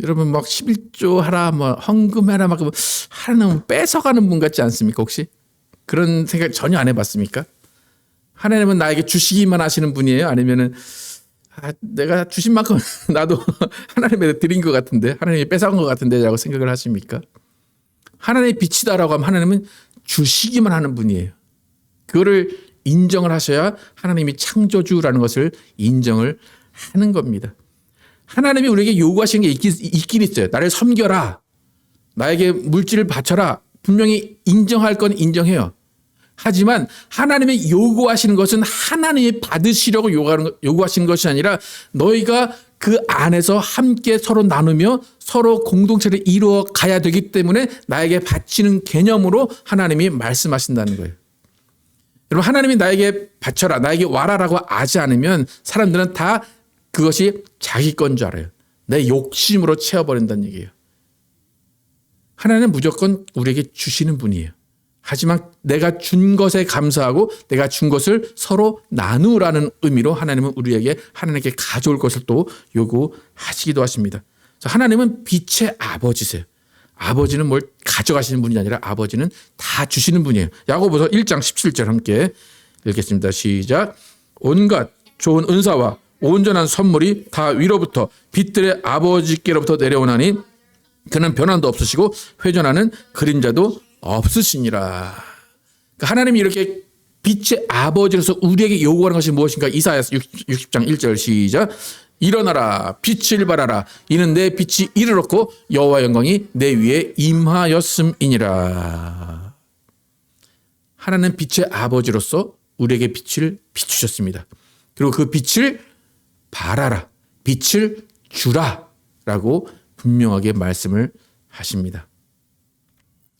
여러분 막 11조 하라, 뭐 헌금해라, 막 하나님은 뺏어가는 분 같지 않습니까? 혹시 그런 생각 전혀 안 해봤습니까? 하나님은 나에게 주시기만 하시는 분이에요? 아니면은 내가 주신 만큼 나도 하나님에게 드린 것 같은데, 하나님이 뺏어간 것 같은데라고 생각을 하십니까? 하나님의 빛이다라고 하면 하나님은 주시기만 하는 분이에요. 그거를 인정을 하셔야 하나님이 창조주라는 것을 인정을 하는 겁니다. 하나님이 우리에게 요구하시는 게 있긴 있어요. 나를 섬겨라. 나에게 물질을 바쳐라. 분명히 인정할 건 인정해요. 하지만 하나님이 요구하시는 것은 하나님이 받으시려고 요구하시는 것이 아니라 너희가 그 안에서 함께 서로 나누며 서로 공동체를 이루어 가야 되기 때문에 나에게 바치는 개념으로 하나님이 말씀하신다는 거예요. 여러분 하나님이 나에게 바쳐라, 나에게 와라라고 하지 않으면 사람들은 다 그것이 자기 건 줄 알아요. 내 욕심으로 채워버린다는 얘기예요. 하나님은 무조건 우리에게 주시는 분이에요. 하지만 내가 준 것에 감사하고 내가 준 것을 서로 나누라는 의미로 하나님은 우리에게 하나님께 가져올 것을 또 요구하시기도 하십니다. 하나님은 빛의 아버지세요. 아버지는 뭘 가져가시는 분이 아니라 아버지는 다 주시는 분이에요. 야고보서 1장 17절 함께 읽겠습니다. 시작. 온갖 좋은 은사와 온전한 선물이 다 위로부터 빛들의 아버지께로부터 내려오나니 그는 변함도 없으시고 회전하는 그림자도 없으시니라. 그러니까 하나님이 이렇게 빛의 아버지로서 우리에게 요구하는 것이 무엇인가? 이사야서 60장 1절 시작. 일어나라 빛을 발하라 이는 내 빛이 이르렀고 여호와 영광이 내 위에 임하였음이니라. 하나님은 빛의 아버지로서 우리에게 빛을 비추셨습니다. 그리고 그 빛을 발하라, 빛을 주라라고 분명하게 말씀을 하십니다.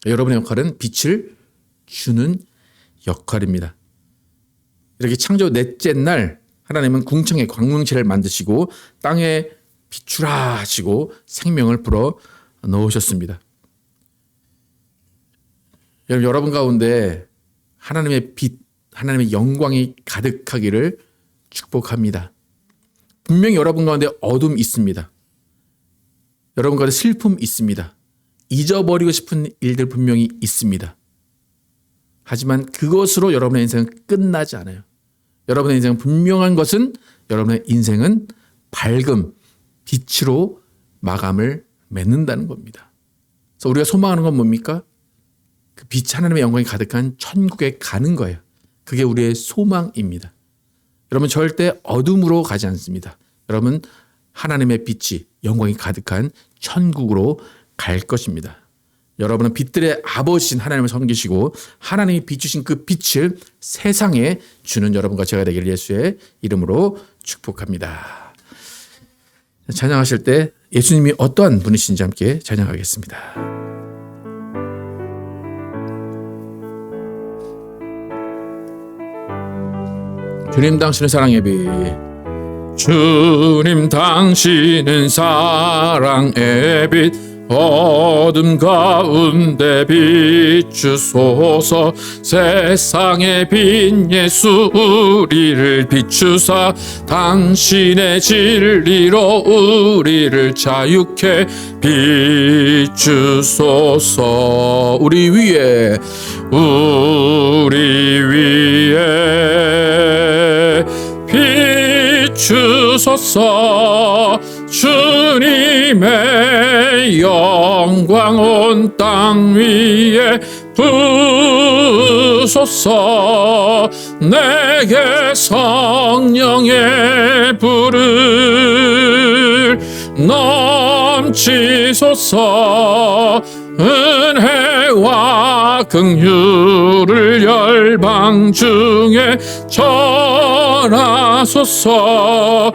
여러분의 역할은 빛을 주는 역할입니다. 이렇게 창조 넷째 날 하나님은 궁창에 광명체를 만드시고 땅에 비추라 하시고 생명을 불어 넣으셨습니다. 여러분 가운데 하나님의 빛, 하나님의 영광이 가득하기를 축복합니다. 분명히 여러분 가운데 어둠이 있습니다. 여러분 가운데 슬픔이 있습니다. 잊어버리고 싶은 일들 분명히 있습니다. 하지만 그것으로 여러분의 인생은 끝나지 않아요. 여러분의 인생은 분명한 것은 여러분의 인생은 밝음, 빛으로 마감을 맺는다는 겁니다. 그래서 우리가 소망하는 건 뭡니까? 그 빛 하나님의 영광이 가득한 천국에 가는 거예요. 그게 우리의 소망입니다. 여러분 절대 어둠으로 가지 않습니다. 여러분 하나님의 빛이 영광이 가득한 천국으로 갈 것입니다. 여러분은 빛들의 아버지신 하나님을 섬기시고 하나님이 비추신 그 빛을 세상에 주는 여러분과 제가 되기를 예수의 이름으로 축복합니다. 찬양하실 때 예수님이 어떠한 분이신지 함께 찬양하겠습니다. 주님 당신의 사랑의 빛, 주님 당신은 사랑의 빛, 어둠 가운데 비추소서. 세상의 빛 예수 우리를 비추사 당신의 진리로 우리를 자유케 비추소서. 우리 위에 비추소서. 주님의 영광 온 땅 위에 부소서. 내게 성령의 불을 넘치소서. 은혜와 긍휼을 열방 중에 전하소서.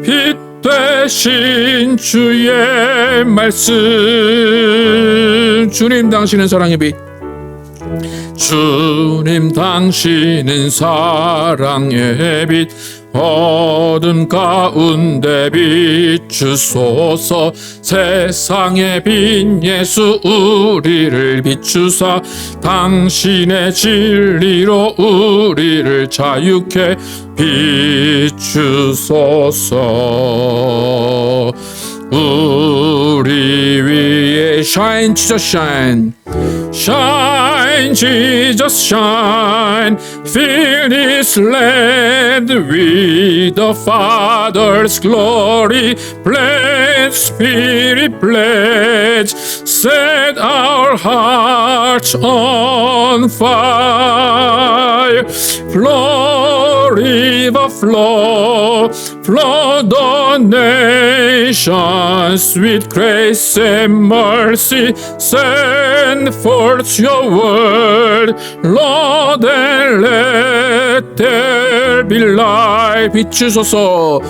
빛 되신 주의 말씀. 주님 당신은 사랑의 빛, 주님 당신은 사랑의 빛, 어둠 가운데 비추소서. 세상의 빛 예수 우리를 비추사 당신의 진리로 우리를 자유케 비추소서. 우리 위에 shine Jesus shine, shine Jesus shine. Fill this land with the Father's glory. Pledge, Spirit pledge, set our hearts on fire. Flow, river flow, flood the nations with grace and mercy. Send forth your word, Lord, and let there be light. 비추소서,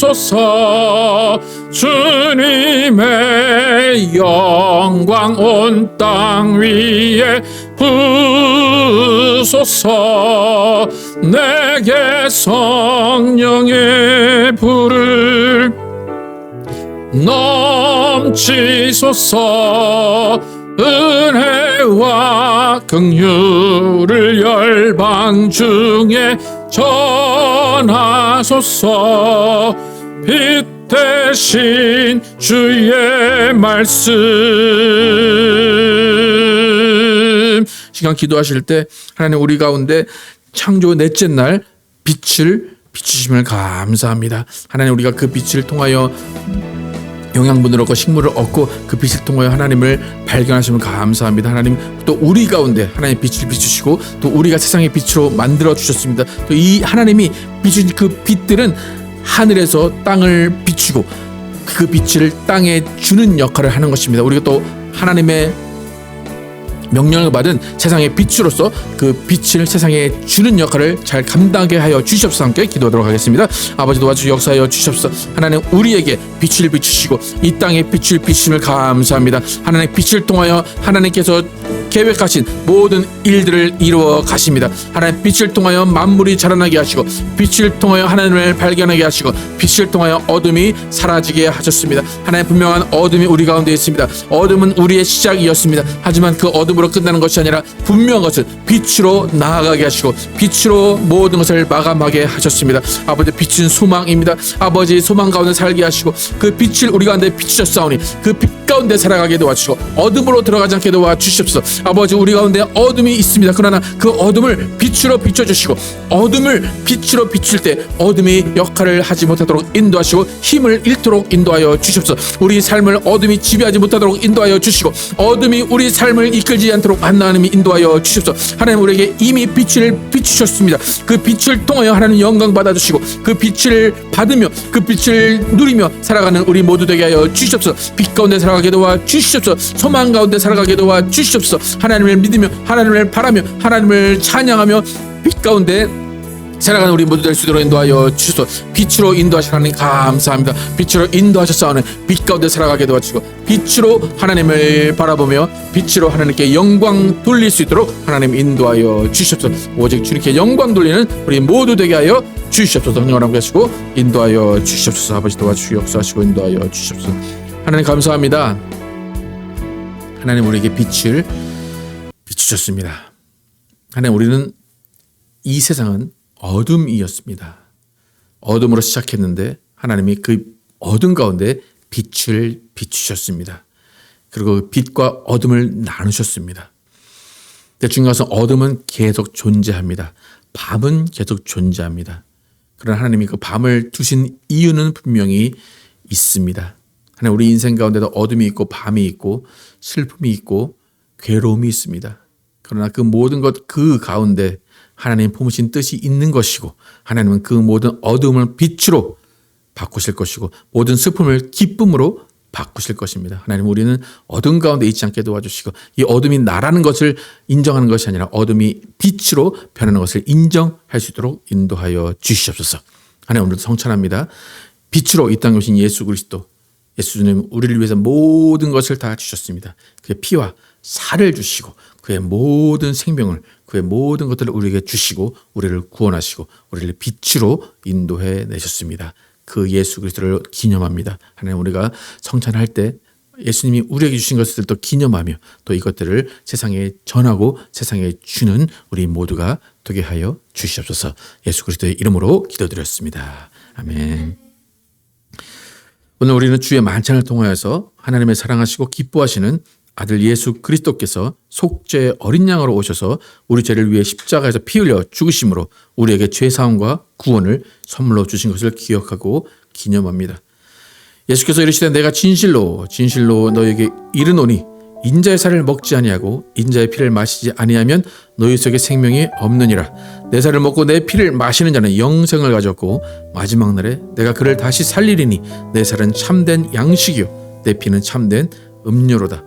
비추소서. 주님의 영광 온 땅 위에 부소서. 내게 성령의 불을 넘치소서. 은혜와 긍휼을 열방 중에 전하소서. 빛 대신 주의 말씀. 시간 기도하실 때 하나님 우리 가운데 창조 넷째 날 빛을 비추심을 감사합니다. 하나님 우리가 그 빛을 통하여 영양분을 얻고 식물을 얻고 그 빛을 통하여 하나님을 발견하심을 감사합니다. 하나님 또 우리 가운데 하나님 빛을 비추시고 또 우리가 세상의 빛으로 만들어 주셨습니다. 또 이 하나님이 비추신 그 빛들은 하늘에서 땅을 비추고 그 빛을 땅에 주는 역할을 하는 것입니다. 우리가 또 하나님의 명령을 받은 세상의 빛으로서 그 빛을 세상에 주는 역할을 잘 감당하게 하여 주시옵소서. 함께 기도하도록 하겠습니다. 아버지 도와주 역사하여 주시옵소서. 하나님 우리에게 빛을 비추시고 이 땅에 빛을 비추심을 감사합니다. 하나님 빛을 통하여 하나님께서 계획하신 모든 일들을 이루어 가십니다. 하나님 빛을 통하여 만물이 자라나게 하시고 빛을 통하여 하나님을 발견하게 하시고 빛을 통하여 어둠이 사라지게 하셨습니다. 하나님 분명한 어둠이 우리 가운데 있습니다. 어둠은 우리의 시작이었습니다. 하지만 그 어둠으로 끝나는 것이 아니라 분명한 것은 빛으로 나아가게 하시고 빛으로 모든 것을 마감하게 하셨습니다. 아버지 빛은 소망입니다. 아버지 소망 가운데 살게 하시고 그 빛을 우리 가운데 비추셨사오니 그 빛 가운데 살아가게 도와주시고 어둠으로 들어가지 않게 도와주시옵소서. 아버지, 우리 가운데 어둠이 있습니다. 그러나 그 어둠을 빛으로 비춰주시고, 어둠을 빛으로 비출 때 어둠이 역할을 하지 못하도록 인도하시고 힘을 잃도록 인도하여 주십소서. 우리 삶을 어둠이 지배하지 못하도록 인도하여 주시고, 어둠이 우리 삶을 이끌지 않도록 하나님이 인도하여 주십소서. 하나님, 우리에게 이미 빛을 비추셨습니다. 그 빛을 통하여 하나님 영광 받아주시고, 그 빛을 받으며 그 빛을 누리며 살아가는 우리 모두 되게 하여 주시옵소서. 빛 가운데 살아가게 도와 주시옵소서. 소망 가운데 살아가게 도와 주시옵소서. 하나님을 믿으며 하나님을 바라며 하나님을 찬양하며 빛 가운데 살아가는 우리 모두 될 수 있도록 인도하여 주소서. 빛으로 인도하시는 하나님 감사합니다. 빛으로 인도하셔서 빛 가운데 살아가게 도와주시고, 빛으로 하나님을 바라보며 빛으로 하나님께 영광 돌릴 수 있도록 하나님 인도하여 주시옵소서. 오직 주님께 영광 돌리는 우리 모두 되게 하여 주시옵소서. 성령을 계시고 인도하여 주시옵소서. 아버지 도와주시고 역사하시고 인도하여 주시옵소서. 하나님 감사합니다. 하나님, 우리에게 빛을 비추셨습니다. 하나님, 우리는 이 세상은 어둠이었습니다. 어둠으로 시작했는데 하나님이 그 어둠 가운데 빛을 비추셨습니다. 그리고 빛과 어둠을 나누셨습니다. 근데 중요한 것은 어둠은 계속 존재합니다. 밤은 계속 존재합니다. 그러나 하나님이 그 밤을 두신 이유는 분명히 있습니다. 하나님, 우리 인생 가운데도 어둠이 있고 밤이 있고 슬픔이 있고 괴로움이 있습니다. 그러나 그 모든 것 그 가운데 하나님 품으신 뜻이 있는 것이고, 하나님은 그 모든 어둠을 빛으로 바꾸실 것이고 모든 슬픔을 기쁨으로 바꾸실 것입니다. 하나님, 우리는 어둠 가운데 있지 않게 도와주시고, 이 어둠이 나라는 것을 인정하는 것이 아니라 어둠이 빛으로 변하는 것을 인정할 수 있도록 인도하여 주시옵소서. 하나님, 오늘도 성찬합니다. 빛으로 이 땅에 오신 예수 그리스도, 예수님 우리를 위해서 모든 것을 다 주셨습니다. 그의 피와 살을 주시고 그의 모든 생명을, 그의 모든 것들을 우리에게 주시고 우리를 구원하시고 우리를 빛으로 인도해 내셨습니다. 그 예수 그리스도를 기념합니다. 하나님, 우리가 성찬할 때 예수님이 우리에게 주신 것을 또 기념하며 또 이것들을 세상에 전하고 세상에 주는 우리 모두가 되게 하여 주시옵소서. 예수 그리스도의 이름으로 기도드렸습니다. 아멘. 오늘 우리는 주의 만찬을 통하여서 하나님의 사랑하시고 기뻐하시는 아들 예수 그리스도께서 속죄의 어린 양으로 오셔서 우리 죄를 위해 십자가에서 피 흘려 죽으심으로 우리에게 죄사함과 구원을 선물로 주신 것을 기억하고 기념합니다. 예수께서 이르시되 내가 진실로 너에게 이르노니 인자의 살을 먹지 아니하고 인자의 피를 마시지 아니하면 너희 속에 생명이 없느니라. 내 살을 먹고 내 피를 마시는 자는 영생을 가졌고 마지막 날에 내가 그를 다시 살리리니 내 살은 참된 양식이요 내 피는 참된 음료로다.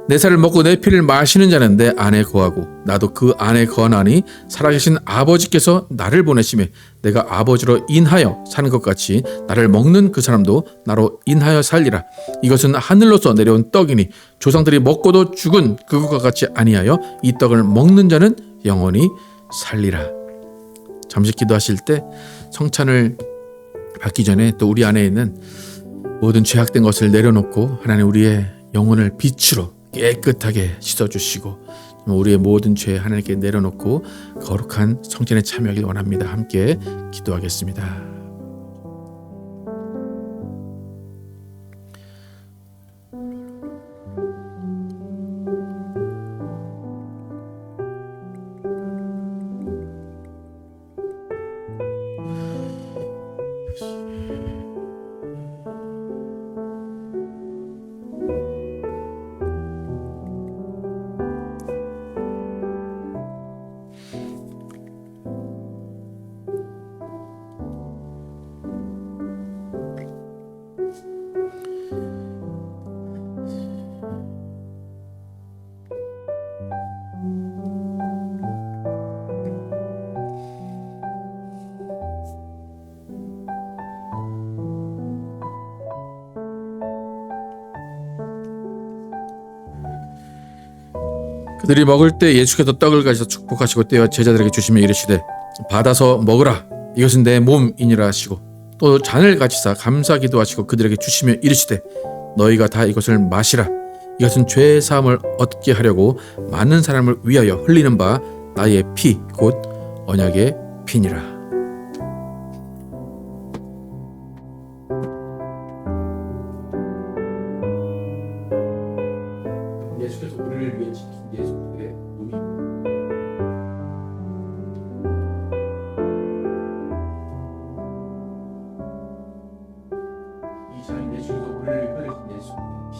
내 살을 먹고 내 피를 마시는 자는 내 안에 거하고 나도 그 안에 거하나니 살아계신 아버지께서 나를 보내심에 내가 아버지로 인하여 사는 것 같이 나를 먹는 그 사람도 나로 인하여 살리라. 이것은 하늘로서 내려온 떡이니 조상들이 먹고도 죽은 그것과 같이 아니하여 이 떡을 먹는 자는 영원히 살리라. 잠시 기도하실 때 성찬을 받기 전에 또 우리 안에 있는 모든 죄악된 것을 내려놓고 하나님 우리의 영혼을 빛으로 깨끗하게 씻어주시고 우리의 모든 죄 하나님께 내려놓고 거룩한 성전에 참여하길 원합니다. 함께 기도하겠습니다. 그들이 먹을 때 예수께서 떡을 가지사 축복하시고 떼어 제자들에게 주시며 이르시되 받아서 먹으라 이것은 내 몸이니라 하시고 또 잔을 가지사 감사 기도하시고 그들에게 주시며 이르시되 너희가 다 이것을 마시라 이것은 죄 사함을 얻게 하려고 많은 사람을 위하여 흘리는 바 나의 피 곧 언약의 피니라. 예수께서 우리를 위해 지킨 예수의 몸이 이 잔 예수께서 우리를 위해 흘리신 예수의 피.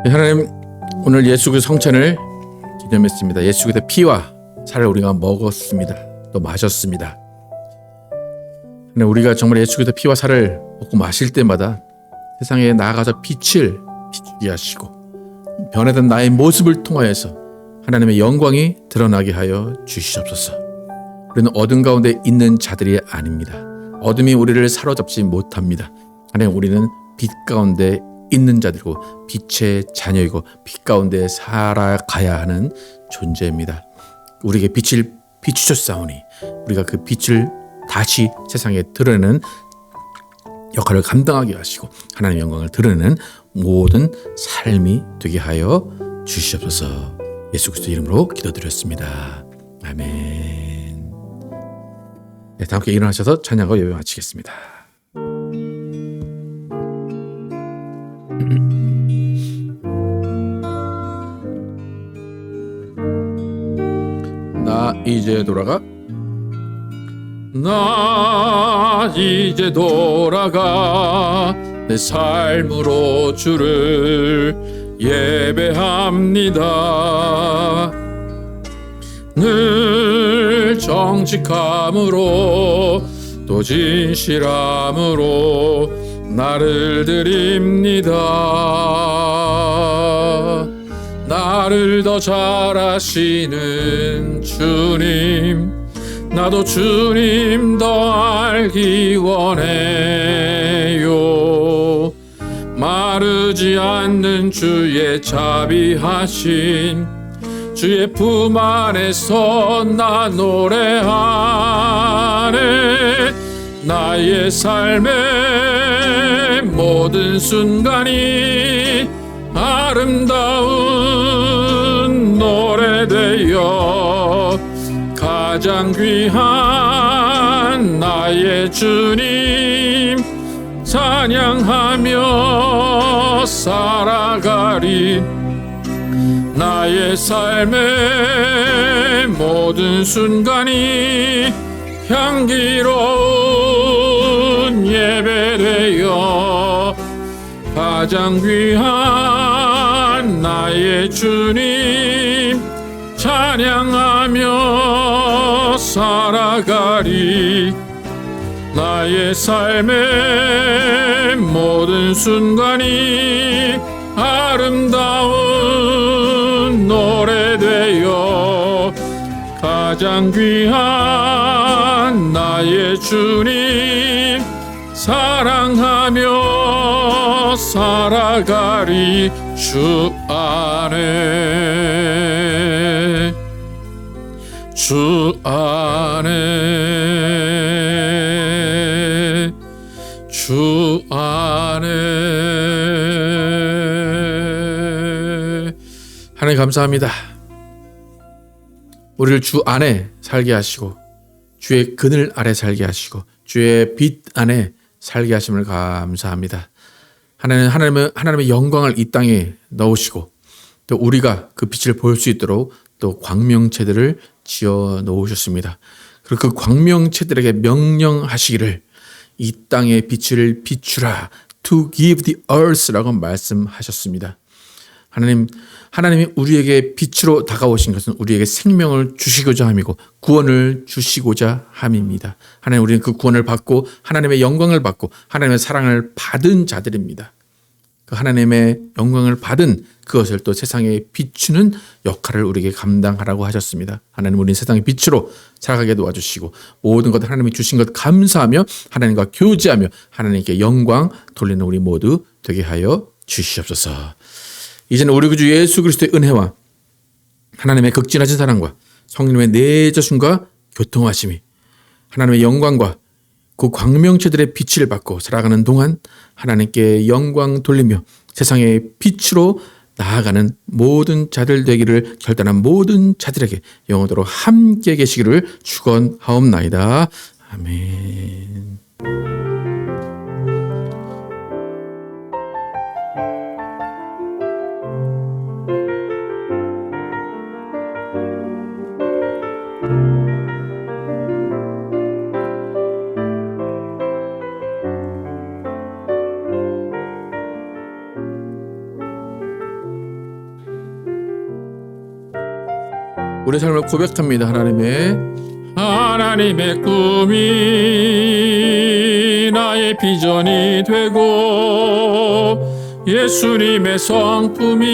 하나님, 오늘 예수의 성찬을 기념했습니다. 예수의 피와 살을 우리가 먹었습니다. 또 마셨습니다. 우리가 정말 예수의 피와 살을 먹고 마실 때마다 세상에 나아가서 빛을 비추게 하시고 변화된 나의 모습을 통하여서 하나님의 영광이 드러나게 하여 주시옵소서. 우리는 어둠 가운데 있는 자들이 아닙니다. 어둠이 우리를 사로잡지 못합니다. 하나님, 우리는 빛 가운데 있는 자들이고 빛의 자녀이고 빛 가운데 살아가야 하는 존재입니다. 우리에게 빛을 비추셨사오니 우리가 그 빛을 다시 세상에 드러내는 역할을 감당하게 하시고 하나님의 영광을 드러내는 모든 삶이 되게 하여 주시옵소서. 예수 그리스도 이름으로 기도드렸습니다. 아멘. 네, 다 함께 일어나셔서 찬양과 예배 마치겠습니다. 나 이제 돌아가, 나 이제 돌아가 내 삶으로 주를 예배합니다. 늘 정직함으로 또 진실함으로 나를 드립니다. 나를 더 잘 아시는 주님, 나도 주님 더 알기 원해요. 마르지 않는 주의 자비하신 주의 품 안에서 나 노래하네. 나의 삶의 모든 순간이 아름다운 노래되어 가장 귀한 나의 주님 찬양하며 살아가리. 나의 삶의 모든 순간이 향기로운 예배되어 가장 귀한 나의 주님 찬양하며 살아가리. 나의 삶의 모든 순간이 아름다운 노래되어 가장 귀한 나의 주님 사랑하며 살아가리. 주 안에 주 안에 주 안에. 하나님 감사합니다. 우리를 주 안에 살게 하시고 주의 그늘 아래 살게 하시고 주의 빛 안에 살게 하심을 감사합니다. 하나님의 영광을 이 땅에 넣으시고 또 우리가 그 빛을 볼 수 있도록 또 광명체들을 지어 놓으셨습니다. 그리고 그 광명체들에게 명령하시기를 이 땅의 빛을 비추라. To give the earth라고 말씀하셨습니다. 하나님이 우리에게 빛으로 다가오신 것은 우리에게 생명을 주시고자 함이고 구원을 주시고자 함입니다. 하나님, 우리는 그 구원을 받고 하나님의 영광을 받고 하나님의 사랑을 받은 자들입니다. 그 하나님의 영광을 받은 그것을 또 세상에 비추는 역할을 우리에게 감당하라고 하셨습니다. 하나님, 우리는 세상의 빛으로 살아가게 도와주시고 모든 것 하나님이 주신 것 감사하며 하나님과 교제하며 하나님께 영광 돌리는 우리 모두 되게 하여 주시옵소서. 이제는 우리 구주 예수 그리스도의 은혜와 하나님의 극진하신 사랑과 성령의 내저심과 교통하심이 하나님의 영광과 그 광명체들의 빛을 받고 살아가는 동안 하나님께 영광 돌리며 세상의 빛으로 나아가는 모든 자들 되기를 결단한 모든 자들에게 영원토록 함께 계시기를 축원하옵나이다. 아멘. 우리 삶을 고백합니다. 하나님의 꿈이 나의 비전이 되고 예수님의 성품이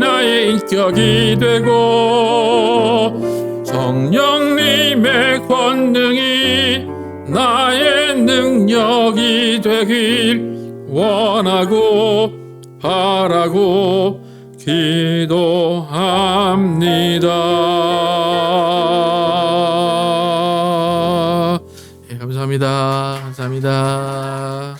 나의 인격이 되고 성령님의 권능이 나의 능력이 되길 원하고 바라고 기도합니다. 감사합니다.